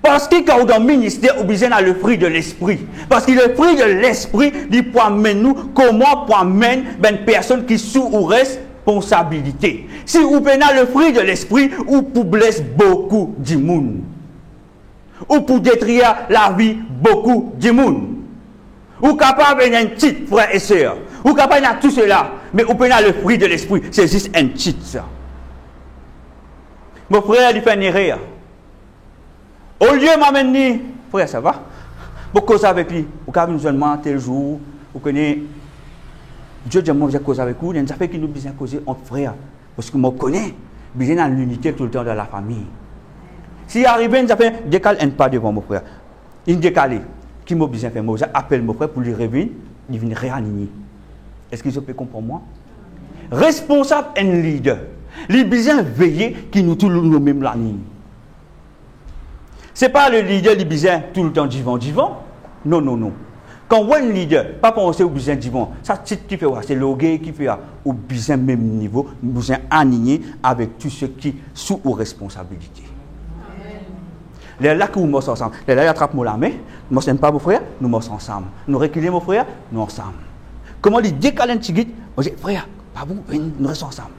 Parce que quand on est dans le ministère, on a le fruit de l'esprit. Parce que le fruit de l'esprit, il peut amener nous, comment pour amener une personne qui sous ou responsabilité. Si on a le fruit de l'esprit, on peut blesser beaucoup de monde. Ou pour détruire la vie beaucoup de monde. Ou capable d'un titre, frères et sœurs. Ou capable de tout cela. Mais ou peut le fruit de l'esprit. C'est juste un titre, ça. Mon frère, il fait une erreur. Au lieu de m'amener, frère, ça va? Pour causer avec lui. Ou quand nous seulement tel jour, vous connaissez, Dieu dit, moi, je cause avec vous. Il y a une affaire qui nous besoin de causer entre frères. Parce que moi, je connais, besoin de l'unité tout le temps dans la famille. Si arrive une affaire, décale un pas devant mon frère. Il décale. Qui m'a besoin de faire, moi, j'appelle mon frère pour lui revenir, il vient réaligner. Est-ce que je peux comprendre moi? Responsable et leader. Les besoin veiller qui nous tous nous même la ligne. Ce n'est pas le leader qui besoin tout le temps divant. Non, non, non. Quand on est un leader, pas penser au besoin divant. Ça, qui fait, c'est l'orgueil qui fait au besoin même niveau, besoin aligné avec tout ce qui sous aux responsabilités. Les là que nous marchons ensemble. Les là, ils attrapent la main. Nous ne pas mon frère, nous marchons ensemble. Nous reculons mon frère, nous ensemble. Comment les décaler un petit guide? On dit, frère, pas bon, nous restons ensemble.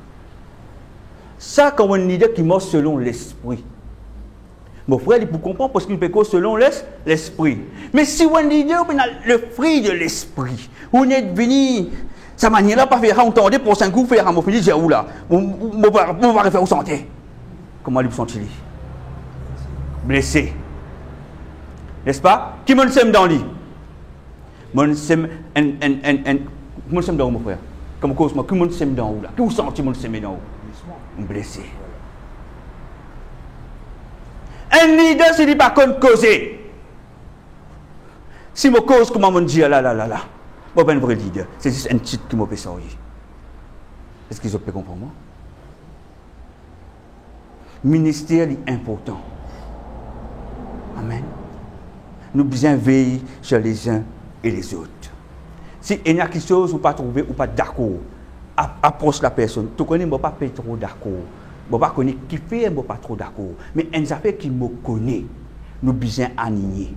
Ça, comme un leader qui marche selon l'esprit. Mon frère, il peut comprendre parce qu'il peut causer selon l'esprit. Mais si on leader, on a le fruit de l'esprit. On est venu, sa manière là, pas faire entendre pour 5 coups, faire un mot fini, j'ai où là? On va refaire au santé. Comment il peut sentir? Blessé. N'est-ce pas? Qui me sème dans lui? Mon sème dans mon frère. Comme cause moi, qui me sème dans où là? Qui vous sentez mon sème dans où? Blessé. Un leader, c'est pas qu'on causer. Si je cause, comment on dit là, je suis un vrai leader. C'est juste un titre qui m'a fait sortir. Est-ce que vous pouvez comprendre moi? Ministère est important. Amen. Nous devons veiller sur les uns et les autres. Si il y a quelque chose ou pas trouvé ou pas d'accord, approche la personne. Tu connais, je ne pas trop d'accord. Je ne connais pas qui fait, je ne pas trop d'accord. Mais une affaire qui me connaît, nous devons aligner.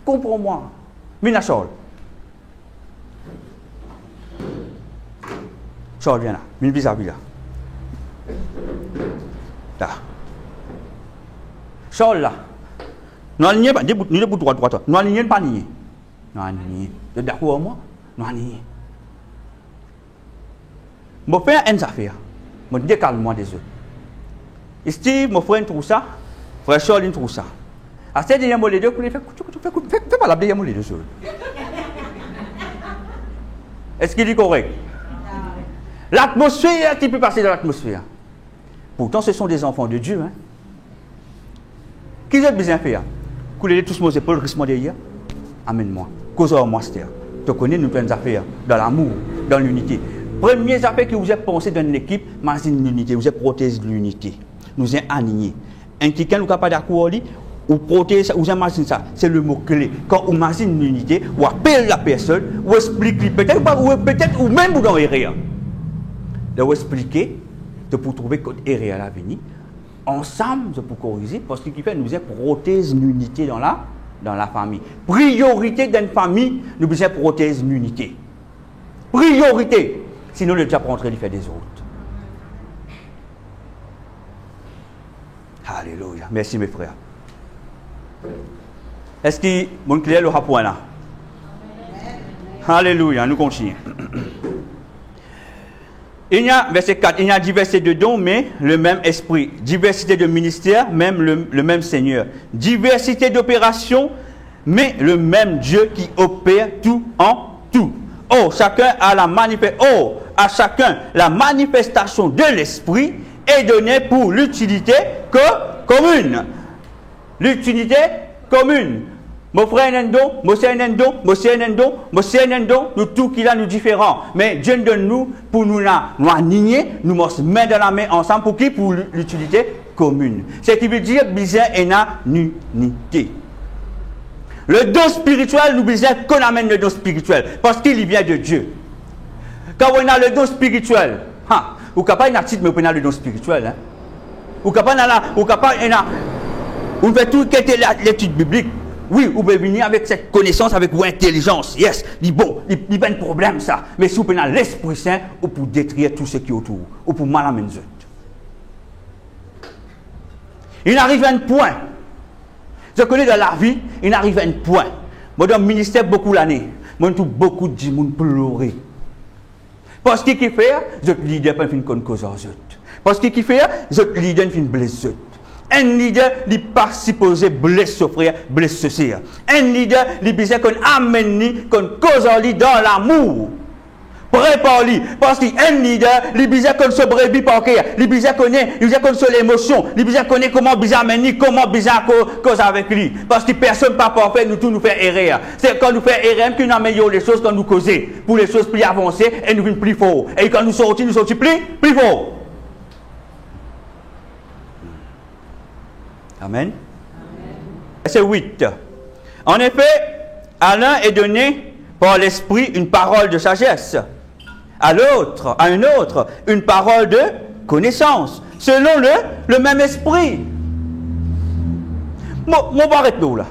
Comprends-moi. Mina Charles. Charles, viens là. Viens vis-à-vis là. Là. Charles là. Nous alignons pas. Nous ne pouvons pas droit. Nous alignons pas aligner. Nous alignons. Tu es d'accord avec moi? Nous alignons. Je fais une affaire. Je décale-moi des autres. Et Steve, mon frère, trouve ça. Frère Charles, il trouve ça. À cette dernière les deux, fais pas la dernière les deux. Est-ce qu'il est correct? L'atmosphère qui peut passer dans l'atmosphère. Pourtant, ce sont des enfants de Dieu. Hein? Qui ont besoin de faire? Couler tous mes épaules, risquement derrière. Amène-moi. Cause-moi, Master. Tu connais nous plein affaires, dans l'amour, dans l'unité. Première affaire que vous avez pensé dans une équipe, c'est l'unité. Vous avez protégé l'unité. Nous sommes alignés. Un quelqu'un qui n'est pas d'accord, ou protéger, ou imagine ça, c'est le mot-clé. Quand on imagine l'unité, on appelle la personne, ou explique, peut-être, ou même dans l'erreur. De vous expliquer, de pour trouver que l'erreur à venir, ensemble, de pour corriger, parce que ce qui fait, nous protéger l'unité dans la famille. Priorité d'une famille, nous devons protéger l'unité. Priorité. Sinon, le diable est en train de faire des autres. Alléluia. Merci, mes frères. Est-ce que mon clair le point là? Alléluia. Nous continuons. Il y a, verset 4, il y a diversité de dons, mais le même esprit. Diversité de ministères, même le même Seigneur. Diversité d'opérations, mais le même Dieu qui opère tout en tout. Oh, à chacun la manifestation de l'esprit est donnée pour l'utilité commune. L'utilité commune. Mon frère a un don, mon sœur a un don, mon sœur a un don, mon sœur a un don, nous tous qui là nous différents. Mais Dieu donne nous pour nous aligner, nous mettre main dans la main ensemble pour qui? Pour l'utilité commune. Ce qui veut dire bizarre et une unité. Le don spirituel, nous besoin qu'on amène le don spirituel parce qu'il vient de Dieu. Quand on a le don spirituel, ou capable d'un titre mais on a le don spirituel, hein. Ou capable on fait tout qui était l'étude biblique. Oui, vous pouvez venir avec cette connaissance, avec votre intelligence. Yes, dit bon, il n'y a pas de problème ça. Mais si vous prenez l'Esprit Saint, ou pour détruire tout ce qui est autour, ou pour mal amener. Il arrive à un point. Je connais dans la vie, il arrive à un point. Moi, dans le ministère, beaucoup l'année, moi, je beaucoup de gens pleurer. Parce qu'il fait, je leader pas une cause aux autres. Parce qu'il fait, je leader une blessure. Un leader n'est pas supposé blesser son frère, blesser sa sœur. Un leader, il besoin qu'on amène, qu'on cause en lui dans l'amour. Prépare-lui. Parce qu'un leader, il besoin qu'on se brebis par cœur. Il besoin qu'on se l'émotion. Il besoin qu'on ait comment besoin amener, comment besoin cause avec lui. Parce que personne n'est pas parfait, nous tous nous fait erreur. C'est quand nous faisons erreur que nous améliorons les choses quand nous causons. Pour les choses plus avancées et nous venons plus fort. Et quand nous sortons plus fort. Amen. Verset 8. En effet, à l'un est donné par l'esprit une parole de sagesse, à un autre, une parole de connaissance, selon le même esprit. Mon barrette nous là.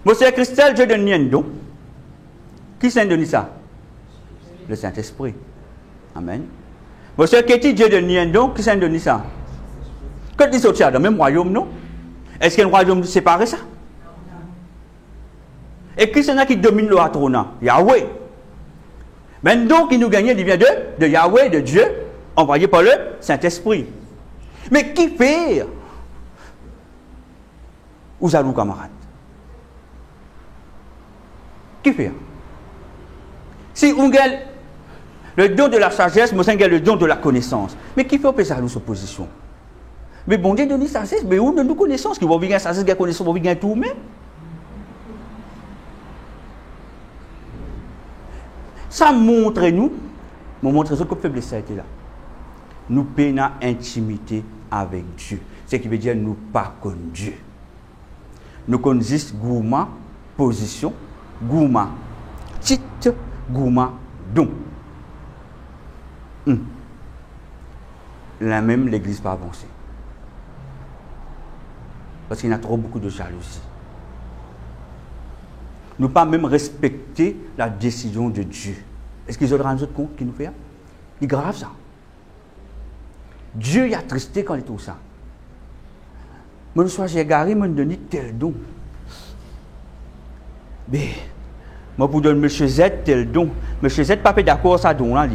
Monsieur Christelle, Dieu donne un don. Qui s'est donné ça? Le Saint-Esprit. Amen. Monsieur Ketty, Dieu donne un don. Qui s'est donné ça? Quand ils sont dans le même royaume, non? Est-ce qu'il y a un royaume séparé ça? Et qui c'est qui domine le trône? Yahweh. Mais donc, qui nous gagne, il vient de Yahweh, de Dieu, envoyé par le Saint-Esprit. Mais qui fait? Où allons, camarades? Qui fait? Si on gagne le don de la sagesse, on gagne le don de la connaissance. Mais qui fait opérer nous opposition? Mais bon Dieu donne la sagesse, mais où nous connaissons? Qui va venir la sagesse, la connaissance, va venir tout même. Ça montre nous que faiblesse a été là. Nous payons intimité avec Dieu. Ce qui veut dire nous pas connaissons Dieu. Nous connaissons gourmand, position, gourmand, titre, gourmand, don. Là même, l'église pas avancée. Parce qu'il y a trop beaucoup de jalousie. Nous pas même respecter la décision de Dieu. Est-ce qu'ils ont rendu compte qu'il nous fait? C'est grave ça. Dieu y a tristé quand il est tout ça. Moi, je suis égaré, je me donne tel don. Mais, moi, pour donner M. Z tel don, M. Z pas fait d'accord ça don là.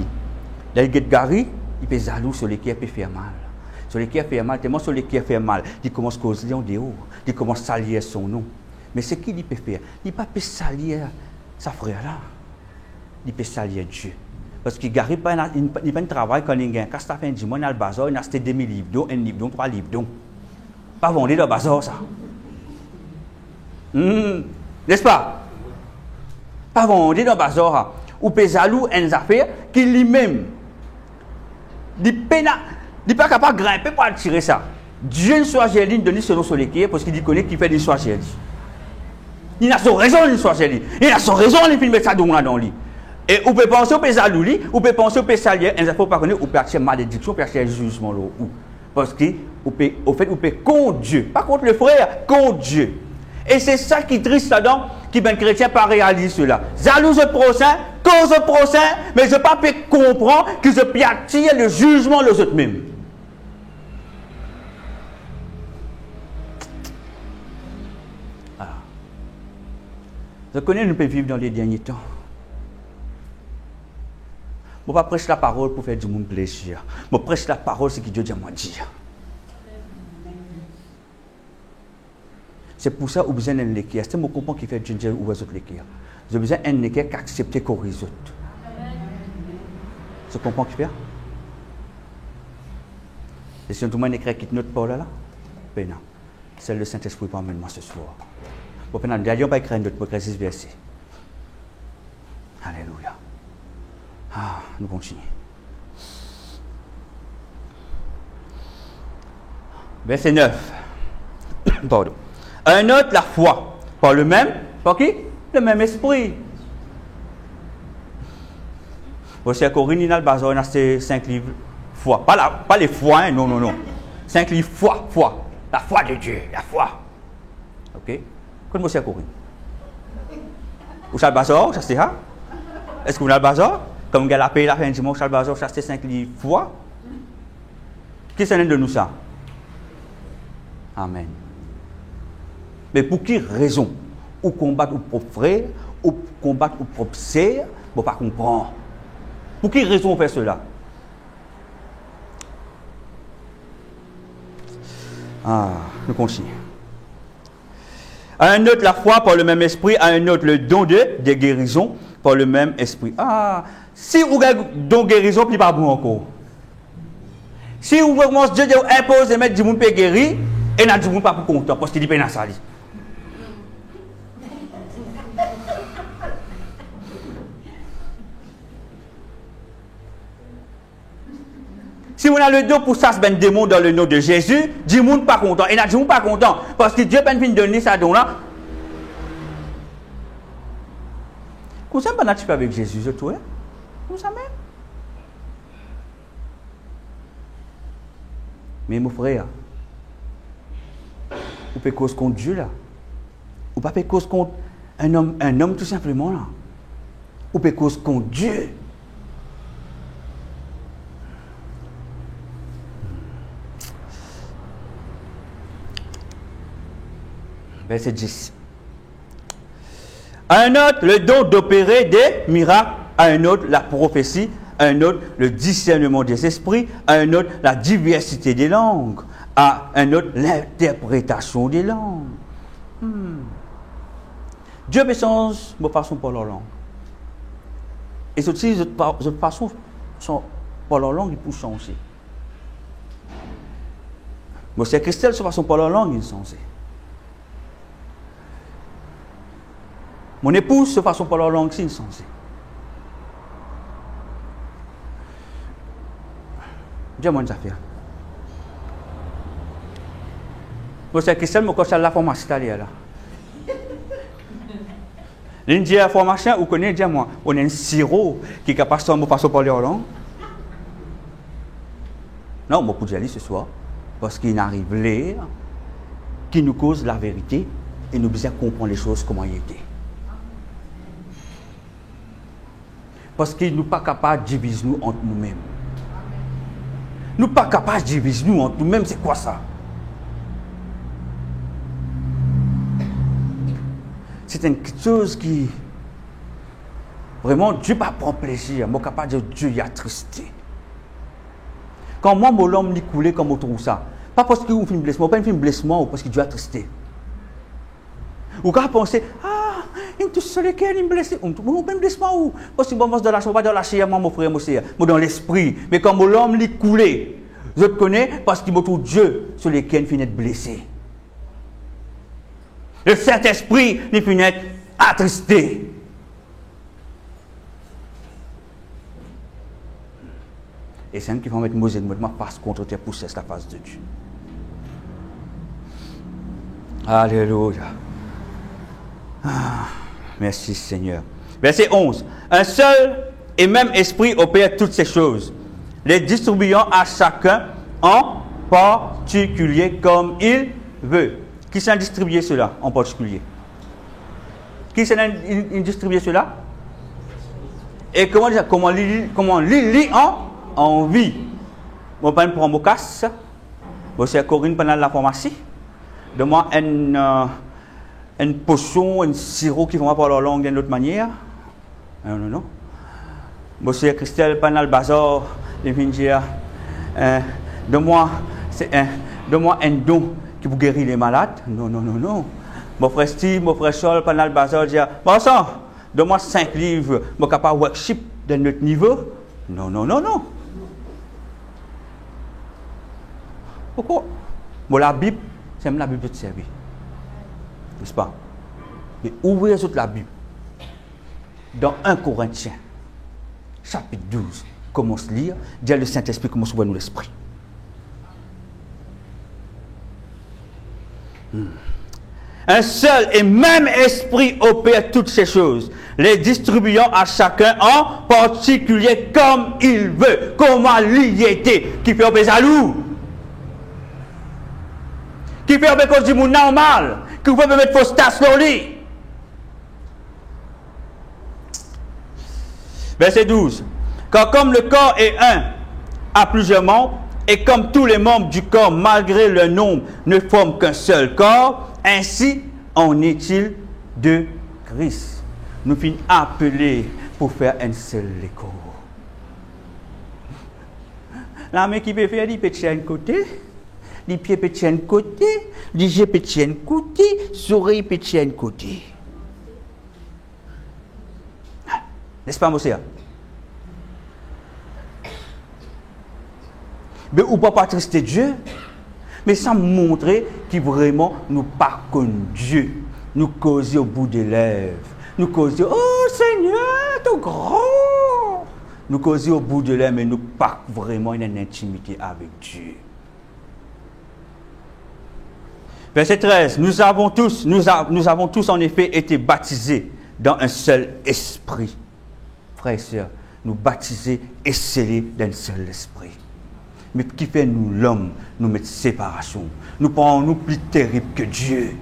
Là, il est garé, il peut jaloux sur les qui peut faire mal. Sur les qui fait mal, tellement sur les qui fait mal, il commence à causer en dehors, il commence à salir son nom. Mais ce qu'il peut faire, il ne peut pas salir sa frère là. Il peut salir Dieu. Parce qu'il n'a pas un travail quand il gagne. Quand ça fait un dimanche, il a le bazar, il a acheté 2000 livres, un livre, 3 livres. Pas vendre dans le bazar ça. N'est-ce pas? Pas bon, on dit dans le bazar, ou peut jaloux une affaire qui lui-même, il n'est pas capable de grimper pour tirer ça. Dieu ne soit gelé, donne selon son équipe, parce qu'il connaît qu'il fait des soins gelés. Il a son raison de soit gelé. Il a son raison de mettre ça dans lui. Et on peut penser au pézalou, on peut penser au pézalier, il ne faut pas connaître, on peut acheter malédiction, on peut acheter jugement. Parce que, au fait, on peut contre Dieu, pas contre le frère, contre Dieu. Et c'est ça qui est triste là-dedans, qui ben chrétien pas réaliser cela. Jalouse le prochain, cause le prochain, mais je ne peux pas comprendre que je peux attirer le jugement les autres mêmes. Ah. Je connais, nous pouvons vivre dans les derniers temps. Je ne vais pas prêcher la parole pour faire du monde plaisir. Je prêche la parole, c'est ce que Dieu dit à moi dire. C'est pour ça que j'ai besoin d'un équerre. C'est mon comprend qui fait Dieu ou les autres l'équerre. J'ai besoin d'un équerre qui accepte qu'on résout. Tu comprends qui fait? Et si on demande un équerre qui notre parole là, ben non. C'est le Saint-Esprit qui m'amène moi ce soir. Bon, d'ailleurs, on va écrire notre écrire 6 versets. Alléluia. Ah, nous continuons. Verset 9. Pardon. Un autre, la foi. Par le même, par qui? Le même esprit. Vous à Corinne, il a le bazar, il a ces 5 livres. Foi. Pas les foi, hein, non. 5 livres, foi. La foi de Dieu, la foi. Ok? Quand vous à Corinne? Vous avez le bazar, ça c'est ça? Est-ce que vous avez le bazar? Comme vous avez la paix, la fin du dimanche, vous avez le bazar, ça c'est 5 livres, foi. Qui s'en est de nous ça? Amen. Mais pour quelle raison? Ou combattre ou propre frère, ou combattre ou propre sœur, on ne pas comprendre. Pour quelle raison on fait cela? Ah, nous continuons. À un autre la foi par le même esprit, à un autre le don de guérison par le même esprit. Ah, si vous avez don de guérison, puis pas bon encore. Si vous vraiment Dieu impose de mettre du monde pour guérir, et n'a du monde pas pour content, parce qu'il dit pas dans ça. Si on a le don pour ça, c'est un démon dans le nom de Jésus, du monde pas content. Et n'a du monde pas content, parce que Dieu n'a pas fini de donner ça don là. Comment ça pas natif avec Jésus, je trouve? Comment ça même? Mais mon frère, vous pouvez cause contre Dieu là. Vous ne pouvez pas cause contre un homme tout simplement là. Vous pouvez cause contre Dieu. Verset 10. À un autre, le don d'opérer des miracles. À un autre, la prophétie. À un autre, le discernement des esprits. À un autre, la diversité des langues. À un autre, l'interprétation des langues. Dieu me change ma façon pour leur langue. Et aussi, de façon pour leur langue, il peut changer. Mais c'est Christelle, de façon pour leur langue, il change. Mon épouse, de façon pour leur langue, c'est insensé. Dis-moi une affaire. Moi, c'est Christelle, mais quand je la formation italienne là. L'Indien, la formation, vous connaissez, dis-moi, on a un sirop qui est capable de façon pour leur langue. Non, moi, pour dire ce soir, parce qu'il arrive l'air qui nous cause la vérité et nous besoin comprendre les choses comment il était. Parce qu'il nous pas capable de diviser nous entre nous-mêmes. Nous pas capables de diviser nous entre nous-mêmes, c'est quoi ça? C'est quelque chose qui vraiment Dieu pas prend plaisir. Moi capable de dire Dieu y a tristé. Quand moi mon l'homme dit couler comme on trouve ça, pas parce que vous faites un blessement, pas un blessement ou parce que Dieu a tristé. Ou quand vous pensez il tout seul qui est blessé, on pas un blessement ou parce que bon moi dans la chair, pas dans la chair mon frère moi c'est moi dans l'esprit, mais quand mon l'homme dit couler, je te connais parce qu'il me trouve Dieu sur lesquels finit blessé. Le Saint-Esprit n'est plus net attristé. Et c'est un qui va mettre Moïse de ma face contre tes pouces, c'est la face de Dieu. Alléluia. Ah, merci Seigneur. Verset 11. Un seul et même esprit opère toutes ces choses, les distribuant à chacun en particulier comme il veut. Qui s'en distribué cela en particulier? Qui s'en distribué cela? Et comment dire? Comment lit en vie? Bon, pas pour mon casse. Bon, c'est Corinne pendant la pharmacie. De moi, une potion, un sirop qui vont par leur langue d'une autre manière. Non, non, non. Bon, c'est Christelle pendant le bazar. Les dire, de moi un don qui vous guérit les malades. Non, non, non, non. Mon frère Steve, mon frère Sol, pendant le bazar, dire, bon sang, donne-moi 5 livres, mon capable workshop de notre niveau. Non, non, non, non. Pourquoi? Bon, la Bible, c'est même la Bible de servir. N'est-ce pas? Mais ouvrez la Bible. Dans 1 Corinthiens, chapitre 12, commence à lire, dire le Saint-Esprit commence à ouvrir nous l'esprit. Un seul et même esprit opère toutes ces choses, les distribuant à chacun en particulier comme il veut. Comment l'y était, qui fait obéir à nous, qui fait obéir cause du monde normal, qui peut mettre fausse tasse sur lui. Verset 12. Car comme le corps est un, a plusieurs membres, et comme tous les membres du corps, malgré leur nombre, ne forment qu'un seul corps, ainsi en est-il de Christ. Nous finissons appelés pour faire un seul corps. La main qui peut faire, il peut tirer un côté, les pieds peut tirer un côté, les yeux peut tirer un côté, l'oreille peut tirer un côté. N'est-ce pas, monsieur? Mais ou pas trister Dieu, mais ça montrer qu'il vraiment nous pas comme Dieu, nous causer au bout des lèvres, nous causer, oh Seigneur, ton grand, nous causer au bout des lèvres, mais nous pas vraiment une intimité avec Dieu. Verset 13, nous avons tous en effet été baptisés dans un seul esprit. Frères et sœurs, nous baptisés et scellés d'un seul esprit. Mais qui fait nous l'homme, nous mettre séparation. Nous pensons nous plus terribles que Dieu.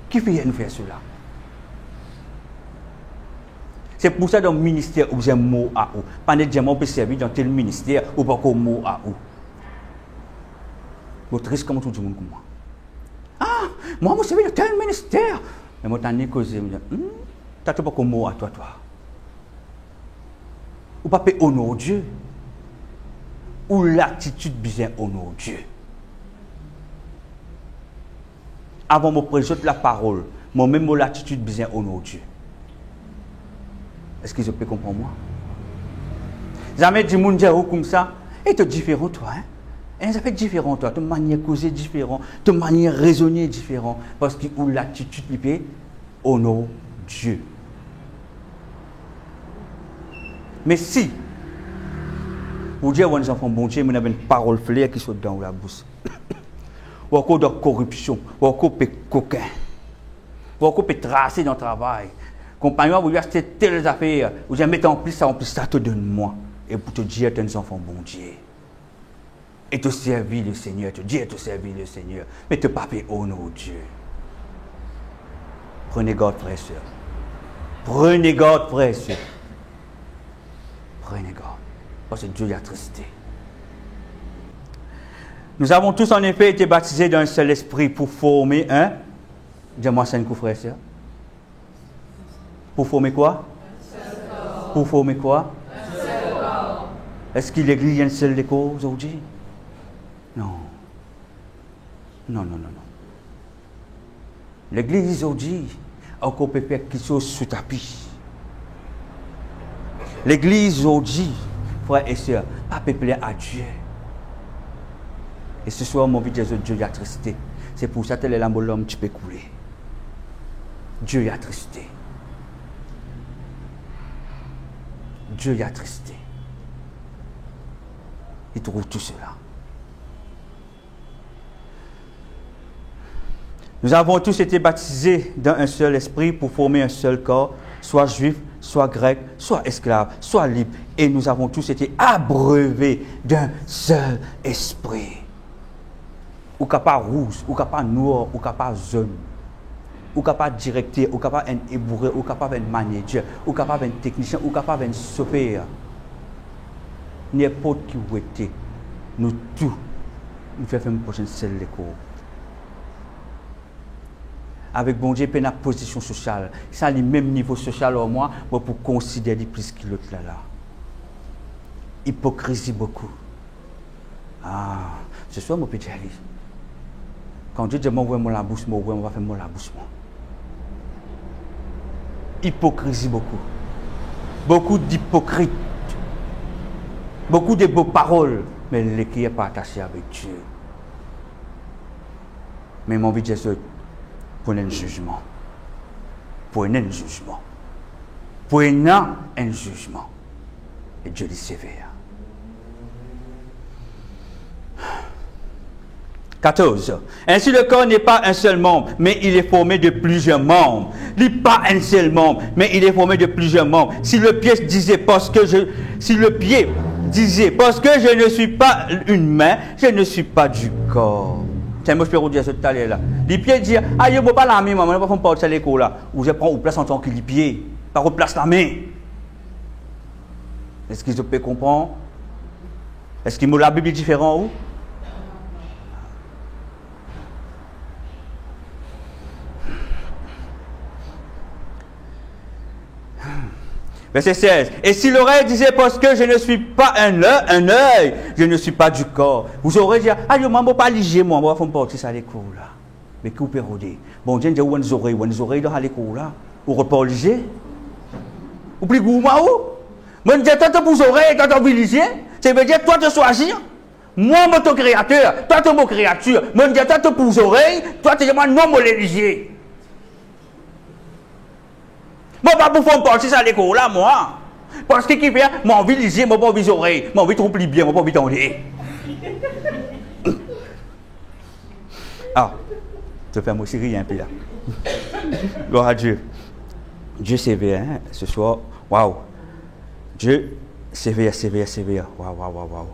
Qui fait nous faire cela? C'est pour ça dans le ministère où j'ai un mot à où. Pas nécessairement on peut servir dans tel ministère ou pas qu'au mot à où. Vous triste comme tout le monde comme moi. Ah, moi je servis dans tel ministère. Mais moi t'en ai causé, t'as pas qu'au mot à toi. Ou pas payer honneur Dieu. Ou l'attitude bien honneur Dieu. Avant de présenter la parole, moi-même l'attitude bien honneur Dieu. Est-ce que je peux comprendre moi? Jamais du monde dit comme ça, et tu es différent toi, hein? Et ça fait différent toi, ton manière de causer différent, ton manière de raisonner différent, parce que ou l'attitude bien honneur Dieu. Mais si vous dites à vos enfants, bon Dieu, vous avez une parole flair qui saute dans la bouche. Ou encore de corruption, ou encore de coquin, ou encore de tracer dans le travail. Compagnon, vous lui achetez telles affaires, vous allez mettre en plus, ça te donne-moi. Et pour te dire à tes enfants, bon Dieu. Et te servir le Seigneur, te dire te servir le Seigneur. Mais te pas payer honneur au Dieu. Prenez garde, frères et sœurs. Prenez garde, frères et sœurs. Prenez garde. Parce que Dieu a tristé. Nous avons tous en effet été baptisés d'un seul esprit pour former un. Dis-moi ça, frère et sœur. Pour former quoi? Pour former quoi? Est-ce que l'église est une seule école aujourd'hui? Non. Non. L'église aujourd'hui a encore peut faire quelque chose sous tapis. L'église aujourd'hui, frères et sœurs, pas peuplé à Dieu. Et ce soir, mon vie de Dieu a tristé. C'est pour ça que tel est l'amour l'homme, tu peux couler. Dieu est attristé. Dieu est attristé. Il trouve tout cela. Nous avons tous été baptisés dans un seul esprit pour former un seul corps, soit juif, soit grec, soit esclave, soit libre. Et nous avons tous été abreuvés d'un seul esprit. Ou capable rouge, ou capable noir, ou capable jaune, ou capable directeur, ou capable un éboueur, ou capable un manager, ou capable un technicien, ou capable un chauffeur. N'importe qui vous était, nous tous, nous faisons une prochaine seule l'école. Avec bon Dieu, une position sociale. Ça a le même niveau social au moins, pour considérer plus que l'autre là. Hypocrisie beaucoup. Ah, ce soir, mon petit Ali. Quand Dieu dit, moi, la bouche, moi, on va faire la bouche. Hypocrisie beaucoup. Beaucoup d'hypocrites. Beaucoup de beaux paroles, mais les qui n'est pas attaché avec Dieu. Mais mon vie, Jésus, prenez un jugement. Prenez un jugement. Prenez un jugement. Et Dieu dit sévère. 14. Ainsi le corps n'est pas un seul membre, mais il est formé de plusieurs membres. Il n'est pas un seul membre, mais il est formé de plusieurs membres. Si le pied disait parce que je ne suis pas une main, je ne suis pas du corps. C'est moi je peux dire ce tout à l'heure là. Les pieds disent ah je ne peux pas la main, maman, je ne peux pas faire l'école là. Ou je prends place en tant que les pieds, pas place la main. Est-ce qu'ils peuvent comprendre? Est-ce que la Bible est différente ou? Verset 16. Et si l'oreille disait parce que je ne suis pas un œil, je ne suis pas du corps. Vous aurez dit, ah, je ne peux pas liger, moi, je ne peux pas faire ça à l'école là. Mais qui vous peut redire? Bon, Dieu dit, où les oreilles dans l'école là? Ou ne pas liger? Ou plus goût, moi, où? Moi, je dis, toi, pour les oreilles, toi, tu as liger? Ça veut dire, toi, tu choisir? Moi, je suis ton créateur, toi, tu es mon créature. Moi, je dis, toi, pour les oreilles, toi, tu dis, moi, non, je vais liger. Moi, pas pour faire partie à l'école là, moi. Parce que qui fait, moi, envie de liser, moi, pas envie d'oreilles, moi, envie de trop plus bien, moi, pas envie d'entendre. Ah, tu fais moi aussi rire un peu là. Gloire à Dieu. Dieu sévère, hein, ce soir. Waouh. Dieu sévère. Waouh.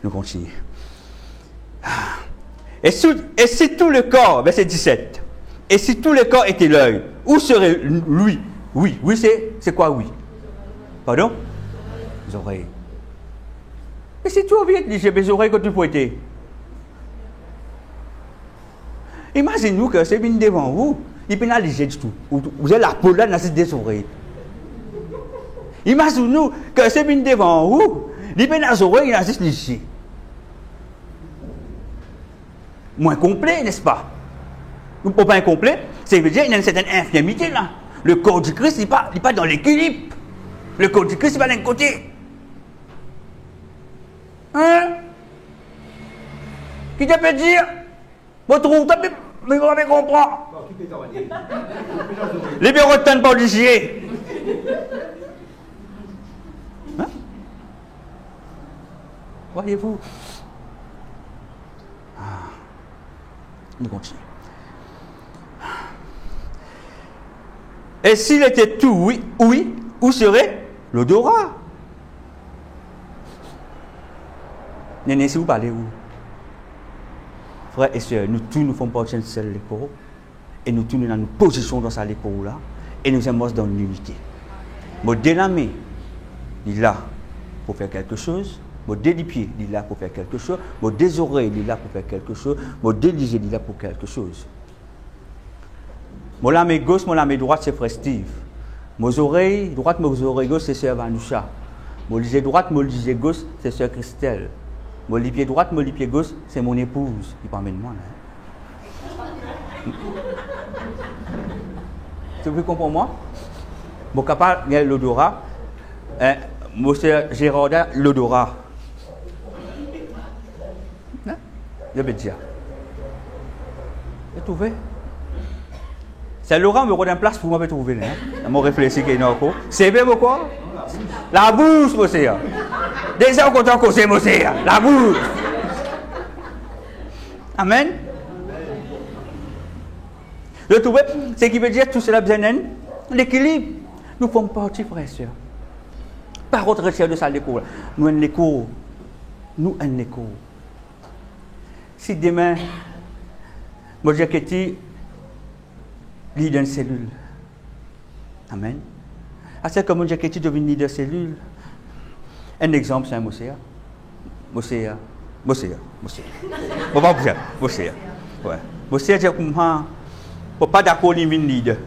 Nous continuons. Et si tout le corps, verset 17, et si tout le corps était l'œil, où serait lui? Oui, c'est quoi oui? Pardon? Les oreilles. Mais c'est tout vite, j'ai les oreilles que tu peux être. Imaginez-nous que c'est bien devant vous, il peut pas liger du tout. Vous avez la peau là dans des oreilles. Imaginez-nous que c'est bien devant vous, il peut pas les oreilles dans des liger. Moins complet, n'est-ce pas? Ou pas incomplet, ça veut dire qu'il y a une certaine infirmité là. Le corps du Christ n'est pas dans l'équilibre. Le corps du Christ n'est pas d'un côté. Hein? Qui te peut dire? Vous trouvez, mais vous avez compris. Les bureaux de temps pas obligés. Hein? Voyez-vous? On continue. Et s'il était tout oui, où serait l'odorat? Néné, si vous parlez où? Frères et sœurs, nous tous nous faisons partie de cette école et nous tous nous dans une position dans cette école là et nous sommes dans l'unité. Modèle la main, il est là pour faire quelque chose. Modèle du pied, il est là pour faire quelque chose. Modèle des oreilles, il est là pour faire quelque chose. Modèle des yeux, il est là pour quelque chose. Mon lame gauche, mon lame droite, c'est Frère Steve. Mes oreilles droite, mes oreilles gauche, c'est Sœur Vanoucha. Mon lisée droite, mon lisée gauche, c'est Sœur Christelle. Mon pied droite, mon pied gauche, c'est mon épouse. Il parle de moi là. Tu veux comprendre moi? Mon papa, il y a l'odorat. Mon Sœur Gérarda, l'odorat. Je veux dire. Vous trouvez? C'est Laurent me redonne place pour moi trouver. Hein? Je réfléchis qu'il y a encore. C'est bien quoi? La bouche, monsieur. Déjà, on compte causer, monsieur. La bouche. Amen. Vous trouvez? Ce qui veut dire tout cela besoin l'équilibre. Nous sommes partis, frères et sœurs. Par votre recherche de ça, l'écho. Nous, un écho. Nous, un écho. Si demain, moi, j'ai quitté leader de cellule. Amen. C'est comme j'ai quitté devenu leader de cellule. Un exemple, c'est un Mosséa. Mosséa. Bon, pas bien. Mosséa. Ouais. Mosséa, j'ai comme ça. Pour pas d'accord, il leader.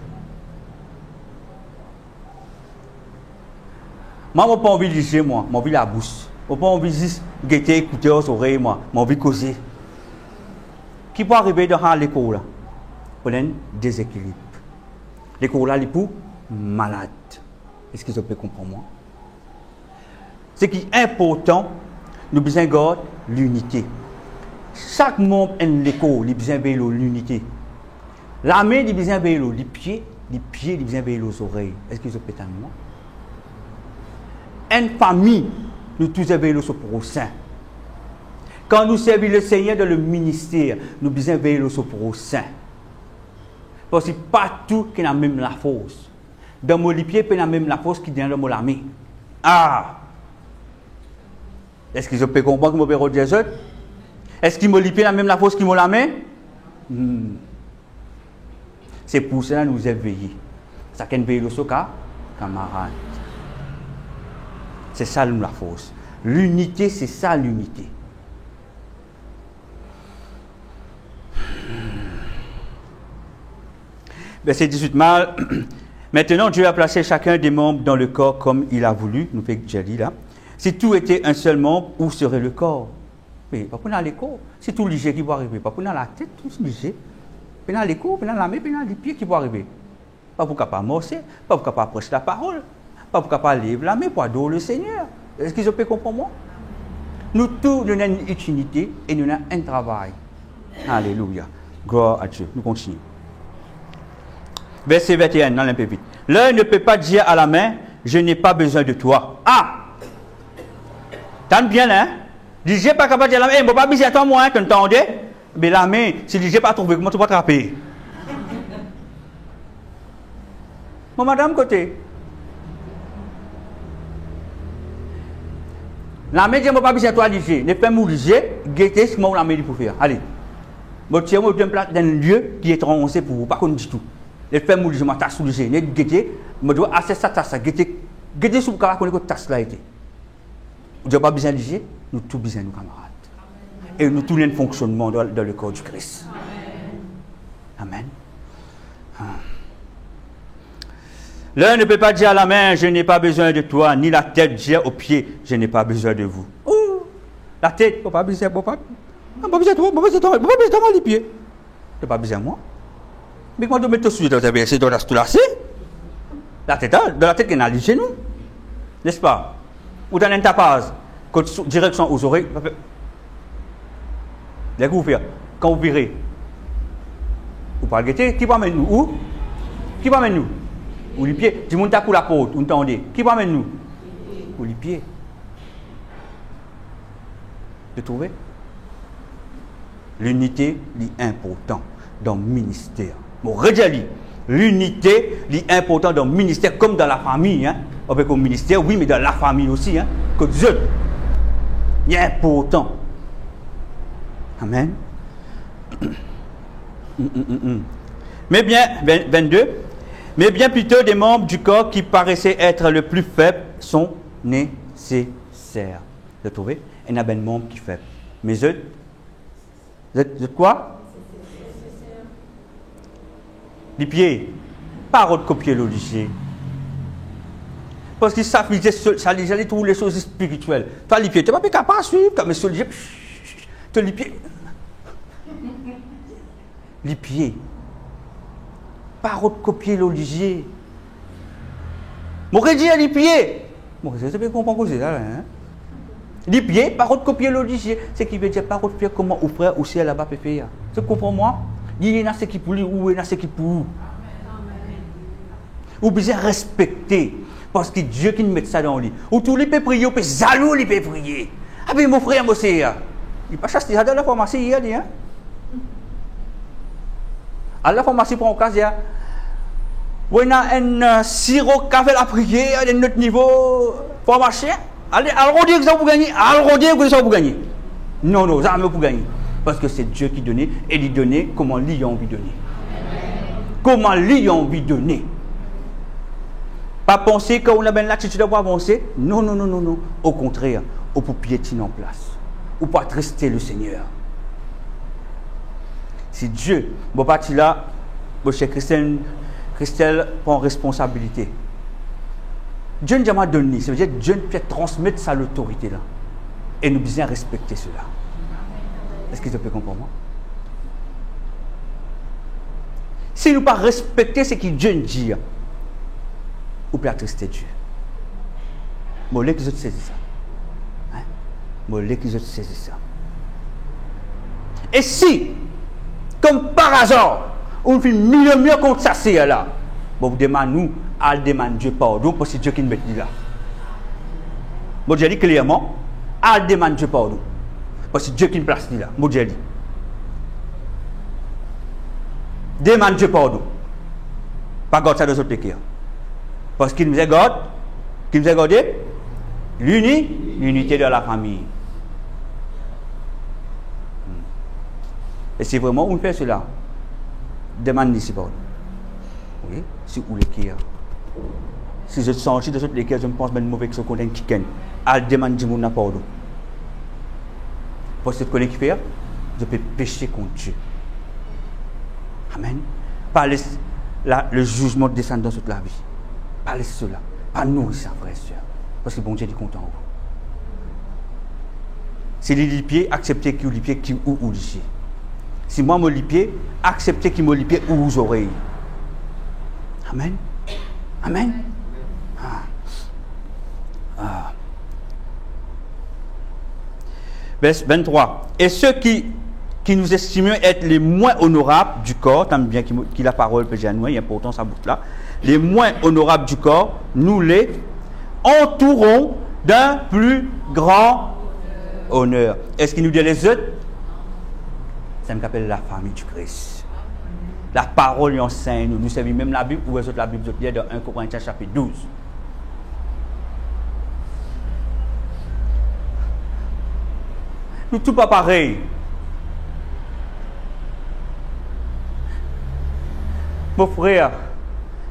Moi, je n'ai pas envie de dire, moi, j'ai envie de la bouche. Je n'ai pas envie de guetter, écouter aux oreilles, moi, j'ai envie de causer. Qui peut arriver dans l'école là? On a un déséquilibre. L'école là, il est pour malade. Est-ce que vous pouvez comprendre moi? Ce qui est important, nous avons besoin de l'unité. Chaque membre de l'école, il a besoin de l'unité. La main, il a besoin de les pieds, il a besoin de les oreilles. Est-ce que vous pouvez comprendre moi? Une famille, nous tous avons le pour au sein. Quand nous servons le Seigneur dans le ministère, nous devons veiller le pour au sein. Parce que pas tout qui a même la force. Dans mon pied, il y a même la force qui vient dans mon ami. Ah! Est-ce que je peux comprendre que mon père Jésus? Est-ce que mon pied a même la force qui m'a la main? C'est pour cela que nous devons veiller. Ça qu'on veille le soka, camarade. C'est ça la force. L'unité, c'est ça l'unité. Verset 18 mal. Maintenant, Dieu a placé chacun des membres dans le corps comme il a voulu. Nous fait déjà dit là. Si tout était un seul membre, où serait le corps? Mais pas pour dans les corps. C'est tout léger qui va arriver. Pas pour dans la tête, tout léger. Puis dans les corps, puis dans la main, puis dans les pieds qui vont arriver. Pas pour capable morcer, pas pour capable prêcher la parole, pas pour capable lever la main pour adorer le Seigneur. Est-ce que vous pouvez comprendre moi? Nous tous, nous avons une utilité et nous avons un travail. Alléluia. Gloire à Dieu. Nous continuons. Verset 21, dans un peu vite. L'un ne peut pas dire à la main, je n'ai pas besoin de toi. Ah! T'as bien, hein? Dis, j'ai pas capable de dire à la main, je n'ai pas besoin de toi, moi, hein, tu entendais? Mais la main, si je n'ai pas trouvé, comment tu vas attraper? Mon madame, côté. La main, je n'ai pas besoin de toi, dis, ne fais mourir, guetter ce que la main pour faire. Allez. Je tiens moi dans un lieu qui est troncé pour vous, pas qu'on dit tout. Les femmes mourir, je m'en tasse sous le génie, guetter, je dois assez ça tasse, guetter sous le cas qu'on est tasse là été. Nous n'avons pas besoin de dire, nous tous besoin de nos camarades. Et nous tous les fonctionnement dans le corps du Christ. Amen. L'un ne peut pas dire à la main, je n'ai pas besoin de toi, ni la tête dire aux pieds, je n'ai pas besoin de vous. Oh, la tête, pas besoin, pas besoin de toi, pas besoin de toi, pas besoin de les pieds. Tu n'as pas besoin de moi. Mais quand tu mets tout suite dans ta c'est dans la stoulasse. La tête, dans la tête qui est allée chez nous. N'est-ce pas? Ou dans un tapage, direction aux oreilles. Les coups, quand vous virez, vous parlez de qui va amener nous? Où? Qui va amener nous? Ou les pieds? Du monde pour la porte, vous entendez? Qui va amener nous? Ou les pieds? Vous trouvez? L'unité est importante dans le ministère. Bon, redis, l'unité est importante dans le ministère comme dans la famille. Hein? Avec le ministère, oui, mais dans la famille aussi. Hein? Que Dieu est important. Amen. Mais bien, 22. Mais bien plutôt des membres du corps qui paraissaient être le plus faibles sont nécessaires. Vous trouvez? Il y a un membre qui est faible. Mais eux, vous êtes quoi? Les pieds. Pas recopier le lycée. Parce qu'ils savent ça les trouver les choses spirituelles. Toi, les pieds, tu n'es pas capable de suivre. Comme sur les pieds. Tu les pieds. Les pieds. Pas recopier le lycée. Mon dit les pieds. Bon, c'est bien comprendre que c'est ça. Hein? Les pieds, pas recopier le lycée. Ce qui veut dire pas recopier comment au frère ou si elle là-bas peut faire. Tu comprends moi? Il y a ce qui pour lui, ou il y a ce qui pour vous. Ou besoin respecter. Parce que Dieu qui nous met ça dans lui. Ou tous les peut prier, ou peut zalou, les peut prier. Ah ben mon frère, moi c'est ça. Il pas chasse dans la pharmacie, il a dit. À la pharmacie pour occasion. On a un sirop café à prier à notre niveau pour marcher. Allez, alors dire que ça vous gagner, alors dire que ça vous gagner. Non, non, ça ne pour gagner. Parce que c'est Dieu qui donnait, et il donnait comment lui a envie de donner. Comment lui a envie de donner. Pas penser qu'on a bien l'attitude d'avoir avancé. Non, non, non, non, non. Au contraire, on peut piétiner en place. Ou pas rester le Seigneur. Si Dieu, bon, parti là, mon cher Christelle prend responsabilité. Dieu nous a donné, ça veut dire que Dieu peut transmettre sa autorité là. Et nous devons respecter cela. Est-ce que tu peux comprendre? Si nous ne pas respecter ce que Dieu nous dit, ou peut attrister Dieu. Moi, je veux que je saisis ça. Moi, je veux que je saisis ça. Et si, comme par hasard, on fait mieux contre ça, c'est là, bon, vous demandez nous, à demander Dieu pardon, parce que c'est Dieu qui nous met là. Moi, je dis clairement, à demander Dieu pardon, parce que c'est Dieu qui nous place là. Moi, je dis. Demande Dieu pardon. Pas garder ça dans notre cœur. Parce qu'il nous a gardé l'unité de la famille. Et si vraiment on fait cela, demande ici pardon. Oui, si vous le cœur. Si je sens de toutes les cœurs, je me pense même mauvais que ce qu'on a qui ken. Elle demande Dieu mon pardon. Parce que ce qu'on a qui fait, je peux pécher contre Dieu. Amen. Pas le jugement descend dans toute la vie. Pas laisser cela. Pas nourrir ça, frère et soeur. Parce que bon Dieu est content. Si les pieds, acceptez qu'il y ait pieds qui ou les. Si moi me pieds, acceptez qu'il me pieds ou aux oreilles. Amen. Amen. Verset 23. Et ceux qui nous estimons être les moins honorables du corps, tant bien que la parole peut dire nous, il y a important ça boucle là. Les moins honorables du corps, nous les entourons d'un plus grand honneur. Est-ce qu'il nous dit les autres? Ça me rappelle la famille du Christ. La parole enseigne, nous savons même la Bible, ou les autres la Bible dans 1 Corinthiens chapitre 12. Nous tout pas pareil. Mon frère,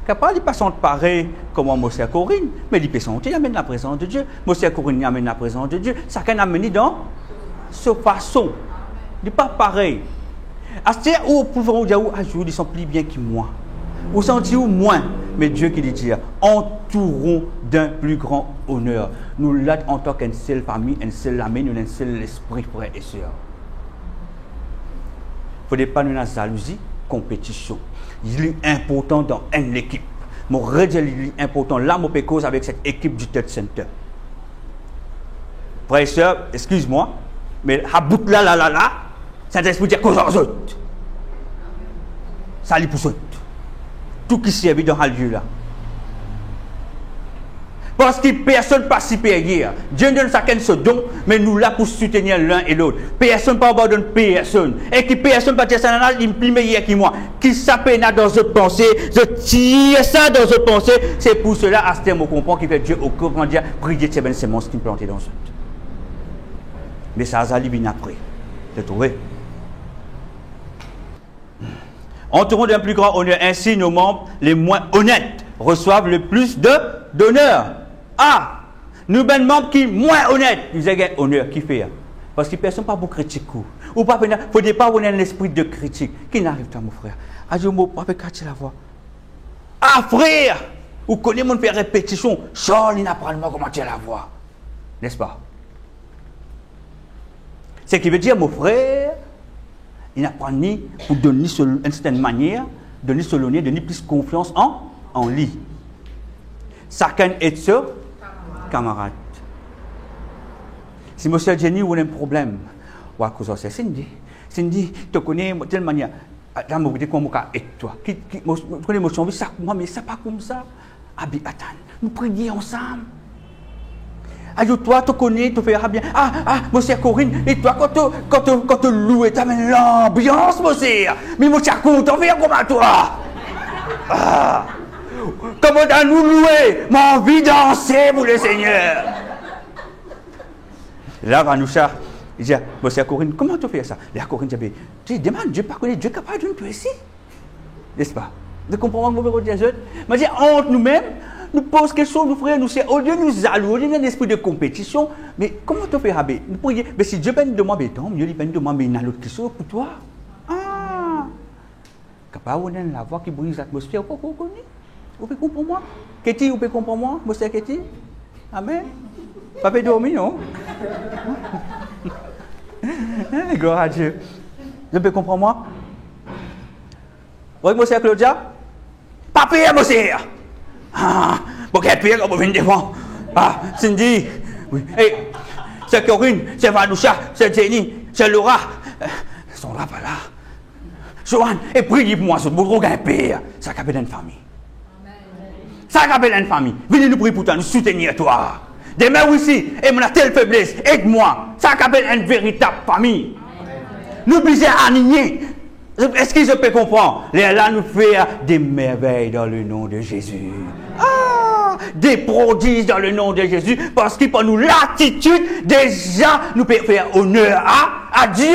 capable de ne pas sentir pareil comme Moshe et Corinne, mais il peut sentir, il amène la présence de Dieu. Moshe et Corinne amène la présence de Dieu. Chacun amène dans sa façon. Il n'est pas pareil. C'est où pouvons dire ils sont plus bien que moi. Ou sentir moins, mais Dieu qui dit entourons d'un plus grand honneur. Nous là en tant qu'une seule famille, une seule âme, nous un seul esprit, frères et sœurs. Il ne faut pas nous avoir jalousie, compétition. Il est important dans une équipe. Mon redis est important. Là, je peux cause avec cette équipe du Third Center. Frères et sœurs, excuse-moi, mais à bout là, Saint-Esprit dit cause aux autres. Ça lui pousse. Tout qui servit dans ce lieu-là. Parce que personne n'est pas supérieur. Dieu donne chacun ce don, mais nous là pour soutenir l'un et l'autre. Personne ne peut abandonner personne. Et que personne ne peut dire ça, il est plus meilleur que moi. Qui s'appelle dans votre pensée, je tire ça dans votre pensée. C'est pour cela, à ce terme, on comprend qu'il fait Dieu au corps, on dit, priez de ces monstres qui plantés dans votre. Mais ça a bien après. Tu as trouvé? Entourons d'un plus grand honneur. Ainsi, nos membres les moins honnêtes reçoivent le plus d'honneur. Ah, nous ben membres qui moins honnêtes, ils ont un honneur qui fait. Parce que personne pas pour critiquer. Ou pas faut pas avoir un esprit de critique. Qui n'arrive pas mon frère. Ah je mot pas avec la voix. Ah frère, vous connaissez mon faire répétition, Charles il n'apprend pas comment dire la voix. N'est-ce pas? Ce qui veut dire mon frère, il n'apprend ni pour donner d'une certaine manière, donner solonner, donner plus confiance en lui. Chacun est ce camarade. Si M. Jenny a un problème, ou à cause de ça, Cindy, tu connais de telle manière. Attends, je dis comment et toi. Mon émotion, ça moi, mais ça pas comme ça. Abi, attends, nous prions ensemble. Ajoute-toi, tu connais, tu feras bien. Mon cher Corinne, et toi, quand tu loues, tu amènes l'ambiance, mon cher. Mais mon cher Corinne, t'en fais comme toi. Comment t'as nous louer? Mon envie de danser pour le Seigneur. Là, Vanoucha, il dit, mon cher Corinne, comment tu fais ça? Là, Corinne dit, tu demandes, Dieu pas connaît, Dieu est capable de nous tuer ici. N'est-ce pas? De comprendre que vous avez dit, mais entre nous-mêmes, nous posons quelque chose, nous frères, nous c'est au lieu de nous allouer, au lieu d'un esprit de compétition, mais comment tu fais, Rabé? Nous pourrions, mais si Dieu peine de moi, mais tant mieux, il peine de moi, mais il y a l'autre question pour toi. Capable de la voix qui brise l'atmosphère, vous comprenez? Vous pouvez comprendre moi? Kéti, vous pouvez comprendre moi? Monsieur Kéti? Amen? Pas de dormir, non? Gloire à Dieu. Vous pouvez comprendre moi? Oui, monsieur Claudia? Pas pire, monsieur! Pour qu'elle pire, on va venir devant. Cindy, oui. Hey, c'est Corinne, c'est Vanoucha, c'est Jenny, c'est Laura. Ils sont là, pas là. Joanne, et priez pour moi, ce beau gars pire. Ça s'appelle une famille. Ça s'appelle une famille. Venez nous prier pour toi, nous soutenir toi. Demain aussi, et mon a telle faiblesse, aide-moi. Ça s'appelle une véritable famille. Nous obligés à aligner. Est-ce que je peux comprendre? Là, nous faire des merveilles dans le nom de Jésus. Des prodiges dans le nom de Jésus. Parce qu'il pour nous l'attitude, déjà, nous pouvons faire honneur à Dieu.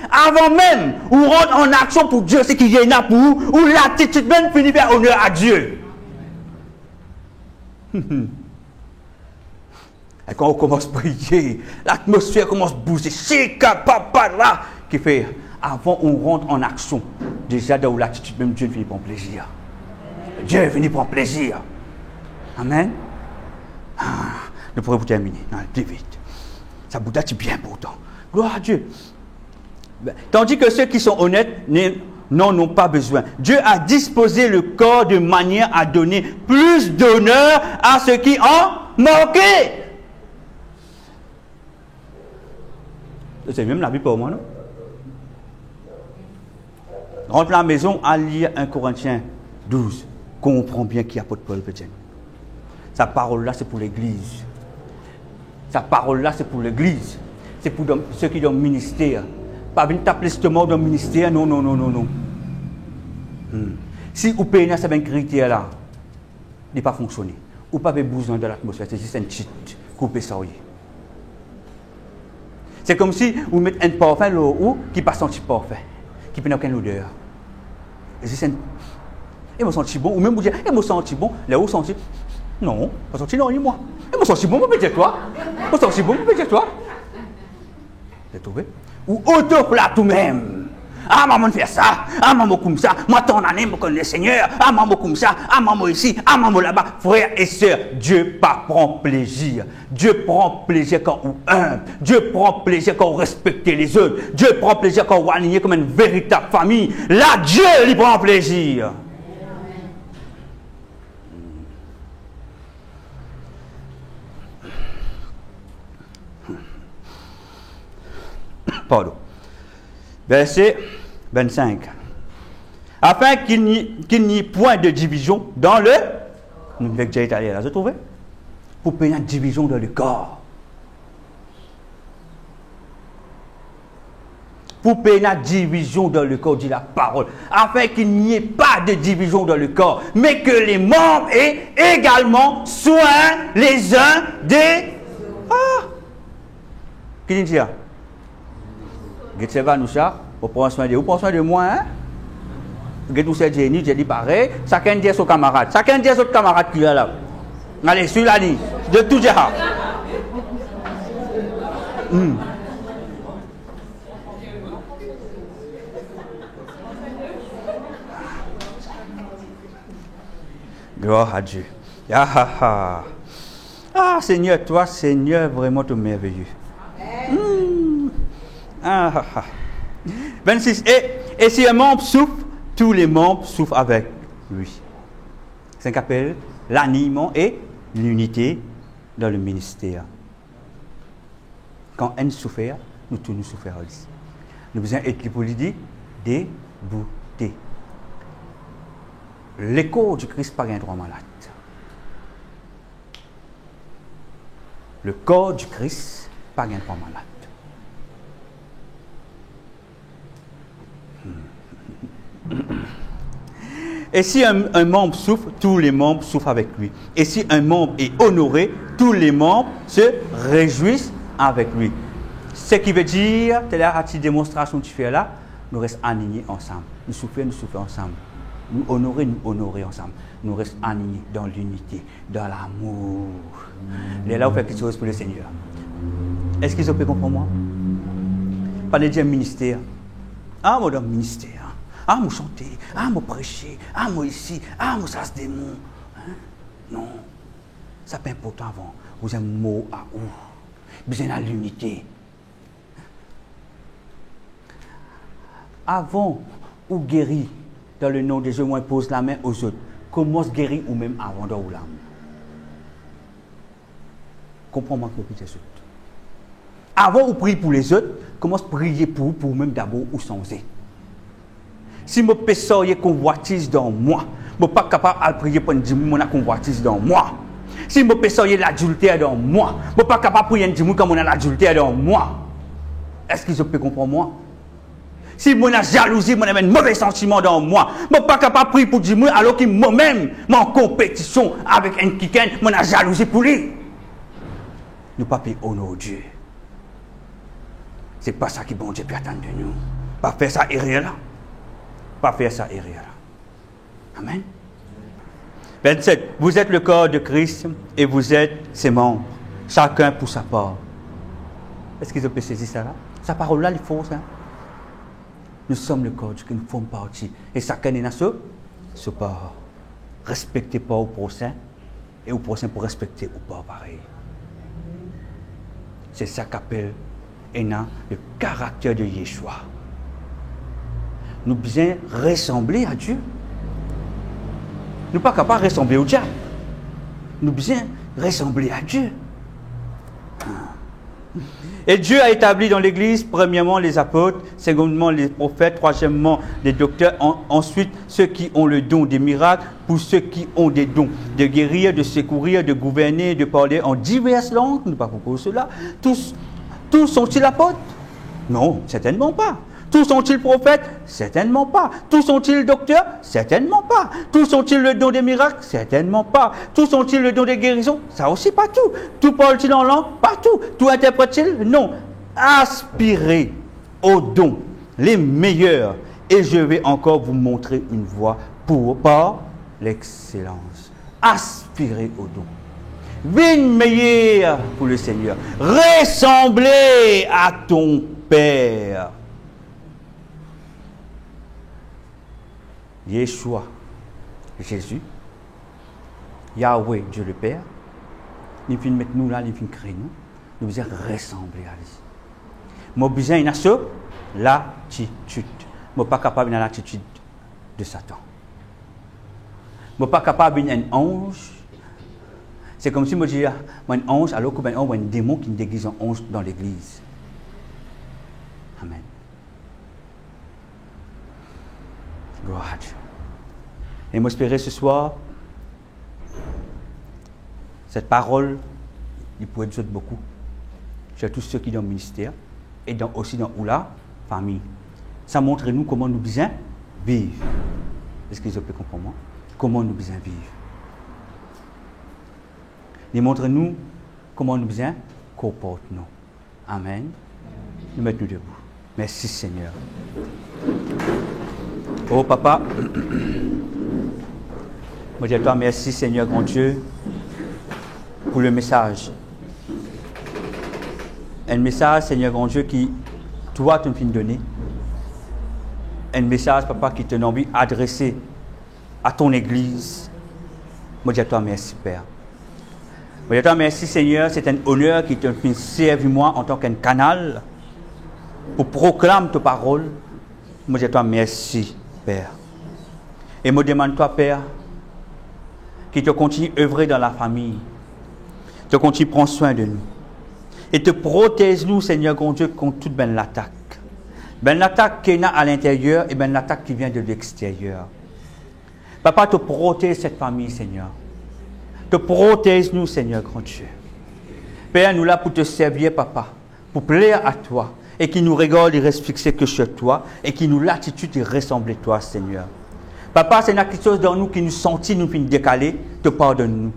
Avant même, on rentre en action pour Dieu, ce qu'il y en a pour vous, ou l'attitude même finit faire honneur à Dieu. Et quand on commence à prier, l'atmosphère commence à bouger. C'est papa là qui fait. Avant on rentre en action, déjà dans l'attitude même Dieu finit prendre plaisir. Dieu finit prendre plaisir. Amen. Nous pourrons vous terminer. Non, plus vite. Ça bouge bien pourtant. Gloire à Dieu. Tandis que ceux qui sont honnêtes n'en ont pas besoin. Dieu a disposé le corps de manière à donner plus d'honneur à ceux qui en manquaient. C'est même la Bible pour moi, non? Rentre à la maison à lire 1 Corinthiens 12. Comprends bien qui apôtre Paul peut dire. Sa parole-là, c'est pour l'Église. Sa parole-là, c'est pour l'Église. C'est pour ceux qui ont ministère. Pas venir t'appeler justement dans le ministère, non. Si vous payez ces critères-là, il n'est pas fonctionné. Ou pas besoin de l'atmosphère, c'est juste un cheat. Couper ça. C'est comme si vous mettez un parfum là où qui passe un petit parfum, qui n'a aucune odeur. Et me senti bon, ou même vous dire, et me senti bon, là où senti. Non, pas senti non, ni moi. Et me senti bon, me dire toi. Me senti bon, me dire toi. Vous trouvé? Ou autoplat tout même. Maman fait ça, maman comme ça, moi ton année, me connais le Seigneur, maman comme ça, maman ici, maman là-bas. Frères et sœurs, Dieu pas prend plaisir. Dieu prend plaisir quand on humble. Dieu prend plaisir quand on respecte les autres. Dieu prend plaisir quand on aligné comme une véritable famille. Là, Dieu lui prend plaisir. Pardon. Verset 25. Afin qu'il n'y ait point de division dans le... Nous devons déjà aller là, vous trouvez? Pour payer une division dans le corps. Pour payer une division dans le corps, dit la parole. Afin qu'il n'y ait pas de division dans le corps, mais que les membres aient également soin les uns des... Qui dit ça? Vous va nous ça, vous prenez soin de vous, prenez soin de moi, hein? Vous savez, Jenny, j'ai dit pareil, chacun dit à son camarade, chacun dit à son camarade qui est là. Allez, sur la ligne, de tout ça. Gloire à Dieu. Seigneur, toi, Seigneur, vraiment tu es merveilleux. 26. Et si un membre souffre, tous les membres souffrent avec lui. C'est ce qu'on appelle l'animement et l'unité dans le ministère. Quand un souffre, nous tous nous souffrons aussi. Nous besoin être pour lui dire, débouté. L'écho du Christ pas un droit malade. Le corps du Christ pas un droit malade. Et si un membre souffre, tous les membres souffrent avec lui. Et si un membre est honoré, tous les membres se réjouissent avec lui. Ce qui veut dire, c'est la démonstration que tu fais là, nous restons alignés ensemble. Nous souffrons ensemble. Nous honorer ensemble. Nous restons alignés dans l'unité, dans l'amour. Et là, on fait quelque chose pour le Seigneur. Est-ce qu'ils ont pu comprendre moi? Pas de dire ministère. Ah, mon ministère. Ah, moi chanter, ah, moi prêcher, ah, moi ici, ah, moi ça se démon. Hein? Non, ça n'est pas important avant. Vous avez un mot à où? Besoin de l'unité. Avant, ou guérir dans le nom de Jésus, moi pose la main aux autres. Commence guérir ou même avant de ou l'âme. Comprends-moi que vous êtes autres. Avant, vous priez pour les autres, commence à prier pour vous-même d'abord ou sans eux. Si je peux sortir convoitise dans moi, je ne suis pas capable de prier pour dire que je convoitise dans moi. Si je peux sortir l'adultère dans moi, je ne suis pas capable de prier pour dire que je l'adultère dans moi. Est-ce que je peux comprendre moi? Si je suis jalousie, je ai un mauvais sentiment dans moi, je ne suis pas capable de prier pour dire alors que moi-même, je suis en compétition avec un quelqu'un, je suis jalousie pour lui. Nous ne pouvons pas honorer Dieu. Ce n'est pas ça que bon Dieu peut attendre de nous. Pas faire ça et rien là. Pas faire ça et rien. Amen. 27. Vous êtes le corps de Christ et vous êtes ses membres. Chacun pour sa part. Est-ce qu'ils ont pu saisir ça là? Sa parole-là, il faut ça. Nous sommes le corps du Christ, nous formons partie. Et chacun est dans ce part. Respectez pas au prochain et au prochain pour respecter ou pas pareil. C'est ça qu'appelle le caractère de Yeshua. Nous besoin ressembler à Dieu. Nous ne sommes pas capables de ressembler au diable. Nous besoin ressembler à Dieu. Et Dieu a établi dans l'Église, premièrement les apôtres, secondement les prophètes, troisièmement les docteurs, ensuite ceux qui ont le don des miracles, pour ceux qui ont des dons de guérir, de secourir, de gouverner, de parler en diverses langues. Nous ne pas pour cela. Tous sont-ils apôtres? Non, certainement pas. Tous sont-ils prophètes? Certainement pas. Tous sont-ils docteurs? Certainement pas. Tous sont-ils le don des miracles? Certainement pas. Tous sont-ils le don des guérisons? Ça aussi pas tout. Tout parle-t-il en langue? Pas tout. Tout interprète-t-il? Non. Aspirez aux dons les meilleurs et je vais encore vous montrer une voie par l'excellence. Aspirez aux dons. Vigne meilleure pour le Seigneur. Ressemblez à ton Père. Yeshua, Jésus, Yahweh, Dieu le Père, il vient mettre nous là, il vient créer nous, nous devons ressembler à lui. Moi, besoin d'une l'attitude. Je ne suis pas capable d'une l'attitude de Satan. Je ne suis pas capable d'un ange. C'est comme si je disais, un ange, alors que un démon qui me déguise en ange dans l'église. Amen. Gloire à Dieu. Et moi, j'espérais ce soir, cette parole, il pourrait nous aider beaucoup. Chez tous ceux qui sont dans le ministère et aussi dans la famille. Ça montre nous comment nous besoin vivre. Est-ce que vous pouvez comprendre moi? Comment nous besoin vivre. Il montre nous comment nous besoin comporter nous. Amen. Nous mettons debout. Merci Seigneur. Oh Papa, moi je dis à toi merci Seigneur grand Dieu pour le message. Un message Seigneur grand Dieu qui toi tu me donner. Un message Papa qui te envie adressé à ton église. Moi je dis à toi merci Père. Moi je dis à toi merci Seigneur, c'est un honneur qui te fait servir moi en tant qu'un canal pour proclamer ta parole. Moi je dis à toi merci Père. Et me demande-toi, Père, que tu continues à œuvrer dans la famille. Tu continues à prendre soin de nous. Et te protège-nous, Seigneur, grand Dieu, contre toute bonne attaque. Ben l'attaque qui est à l'intérieur et ben l'attaque qui vient de l'extérieur. Papa, te protège cette famille, Seigneur. Te protège-nous, Seigneur, grand Dieu. Père, nous là pour te servir, Papa, pour plaire à toi, et qui nous regarde et reste fixé que sur toi, et qui nous l'attitude et ressemble à toi, Seigneur. Papa, c'est quelque chose dans nous qui nous sentit, nous puis nous décaler, te pardonne-nous.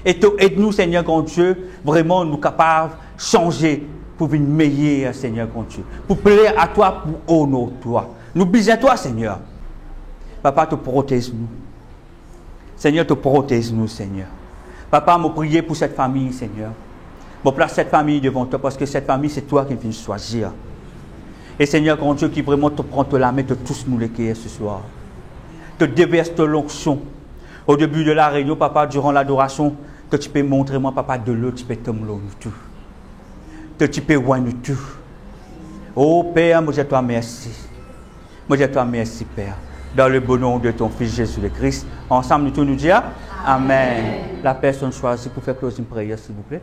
Et aide-nous, Seigneur, grand Dieu, vraiment nous capables de changer pour une meilleure, Seigneur, grand Dieu. Pour plaire à toi, pour honorer toi. Nous bisons toi, Seigneur. Papa, te protège-nous. Seigneur, te protège-nous, Seigneur. Papa, me prier pour cette famille, Seigneur. Je place cette famille devant toi parce que cette famille, c'est toi qui viens choisir. Et Seigneur, grand Dieu, qui vraiment te prend la main de tous nous les qui ce soir. Te déverse de l'onction. Au début de la réunion, Papa, durant l'adoration, que tu peux montrer moi, Papa, de l'eau, tu peux te nous tout. Que tu peux voir nous tout. Oh Père, moi je te remercie. Moi je te remercie, Père. Dans le bon nom de ton Fils Jésus le Christ. Ensemble, nous tous nous dire Amen. La personne choisie pour faire closing prayer, s'il vous plaît.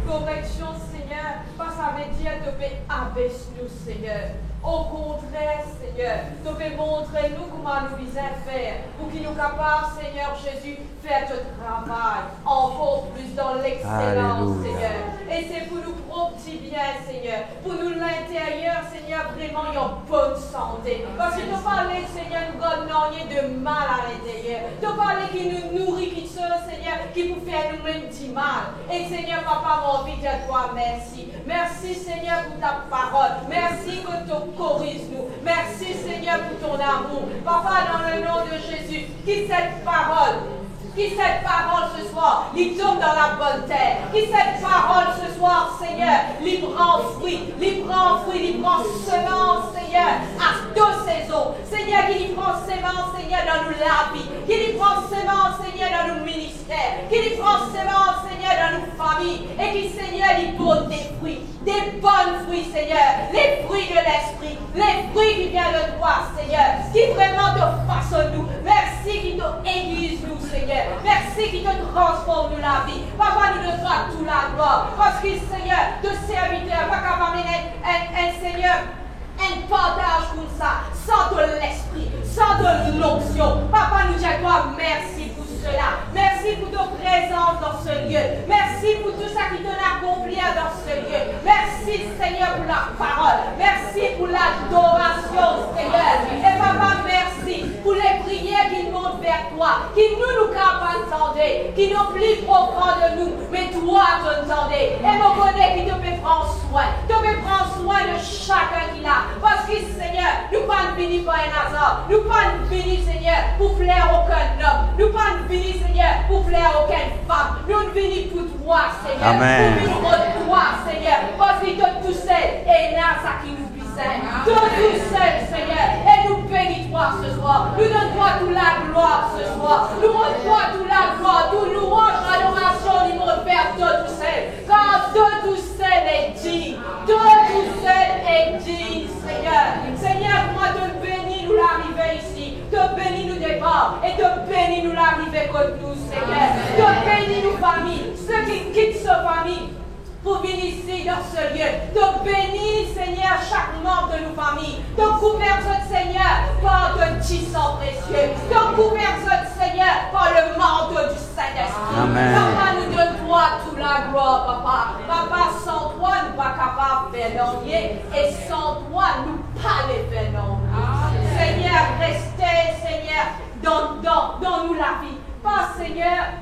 Correction, Seigneur, pas ça veut dire que tu peux abaisser-nous, Seigneur. Au contraire, Seigneur, tu peux montrer nous comment nous visons faire pour qu'il nous capable, Seigneur Jésus, faire ce travail encore plus dans l'excellence, Seigneur. Et c'est pour nous propres bien, Seigneur, pour nous l'intérieur, Seigneur, vraiment en bonne santé. Parce que tu parlais, Seigneur, nous gagnons de mal à l'intérieur. Tu parlais qui nous nourrit, qui se, Seigneur, qui nous fait nous-mêmes du mal. Et Seigneur, Papa, mon envie de toi, merci. Merci, Seigneur, pour ta parole. Merci que tu corriges nous. Merci, Seigneur, pour ton amour. Papa, dans le nom de Jésus, qui cette parole ce soir, il tombe dans la bonne terre. Qui cette parole ce soir, Seigneur, il prend fruit, il prend semence, Seigneur, à deux saisons. Seigneur, qu'il prend semence, Seigneur, dans nos vie, qu'il prend semence, Seigneur, dans nos ministères, qu'il prend semence, Seigneur, dans nos familles, et qui, Seigneur, il donne des fruits, des bons fruits, Seigneur, les fruits de l'esprit, les fruits qui viennent de toi, Seigneur, qui vraiment te façonnent nous. Merci qui te aiguise nous, Seigneur. Merci qui te transforme nous la vie. Papa, nous te doit tout la gloire. Parce que, Seigneur, de serviteur, pas capable un Seigneur, un partage comme ça, sans de l'esprit, sans de l'onction. Papa, nous disons toi merci pour cela. Merci pour ta présence dans ce lieu. Merci pour tout ça qui te accompli dans ce lieu. Merci, Seigneur, pour la parole. Merci pour l'adoration, Seigneur. Et Papa, merci pour les prières qui montent vers toi, qui nous capables d'entendre, qui n'ont plus profond de nous, mais toi, tu entendais. Et me connais qui te peut prendre soin. Tu peux prendre soin de chacun qui l'a. Parce que, Seigneur, nous ne pas venir par un hasard. Nous ne pas venir, Seigneur, pour plaire aucun homme. Nous ne pas venir, Seigneur, pour plaire aucune femme. Nous venons pour toi, Seigneur. Amen. Nous venons pour toi, Seigneur. Parce que tu tout seul. Et là, ça qui nous bisait. Tu tout seul, Seigneur. Et nous bénis-toi ce soir. Nous donne-toi toute la gloire ce soir. Nous donne-toi toute la gloire, toute louange, adoration, numéro de Père, de tout seul. Car de tout seul est digne. De tout seul est digne, Seigneur. Seigneur, moi, te bénis nous l'arrivée ici. Te bénis nous départ. Et te bénis nous l'arrivée contre nous, Seigneur. Te bénis nous famille. Ceux qui quittent ce famille pour venir ici dans ce lieu. Te bénis, Seigneur, chaque membre de nos familles. Te couvert, Seigneur, par de sang précieux. Te couvert, Seigneur, par le manteau du Saint-Esprit. Papa, nous donne-toi toute la gloire, Papa. Papa, sans toi, nous ne sommes pas capables de faire l'envier. Et sans toi, nous ne pas les faire l'envier. Seigneur, restez, Seigneur, dans nous la vie. Pas, Seigneur,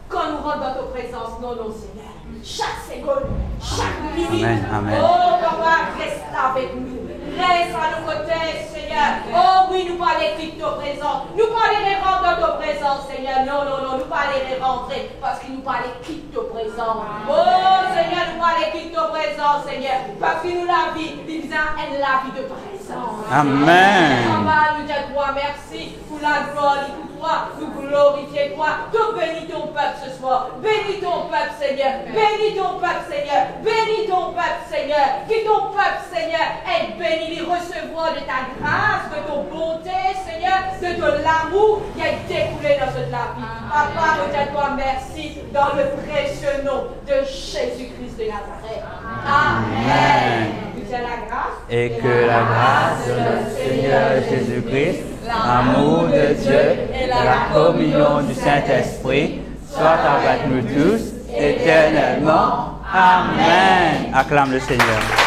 quand nous rentrons dans ta présence, non, Seigneur. Chaque seconde, chaque minute. Amen. Oh, Papa, reste avec nous. Reste à nos côtés, Seigneur. Oh oui, nous parlons de ta présence. Nous parlons de rentrer dans ta présence, Seigneur. Non, nous parlons de rentrer parce que nous parlons de ta présence. Oh, Seigneur, nous parlons de ta présence, Seigneur. Parce que nous la vie, nous disons, elle la vie de présence. Amen. Papa, nous disons toi merci pour la gloire, pour toi, nous glorifions. côté de moi. Tu bénis ton peuple ce soir. Bénis ton peuple, Seigneur. Bénis ton peuple, Seigneur. Bénis ton peuple, Seigneur. Que ton peuple, Seigneur, est béni de recevoir de ta grâce, de ton bonté, Seigneur, de l'amour qui est découlé dans toute la vie. Papa, nous te toi merci dans le précieux nom de Jésus-Christ de Nazareth. Amen. Que la grâce Et que la grâce de notre Seigneur Jésus-Christ, l'amour de Dieu et la communion du Saint-Esprit soit avec nous tous éternellement. Amen. Acclame le Seigneur.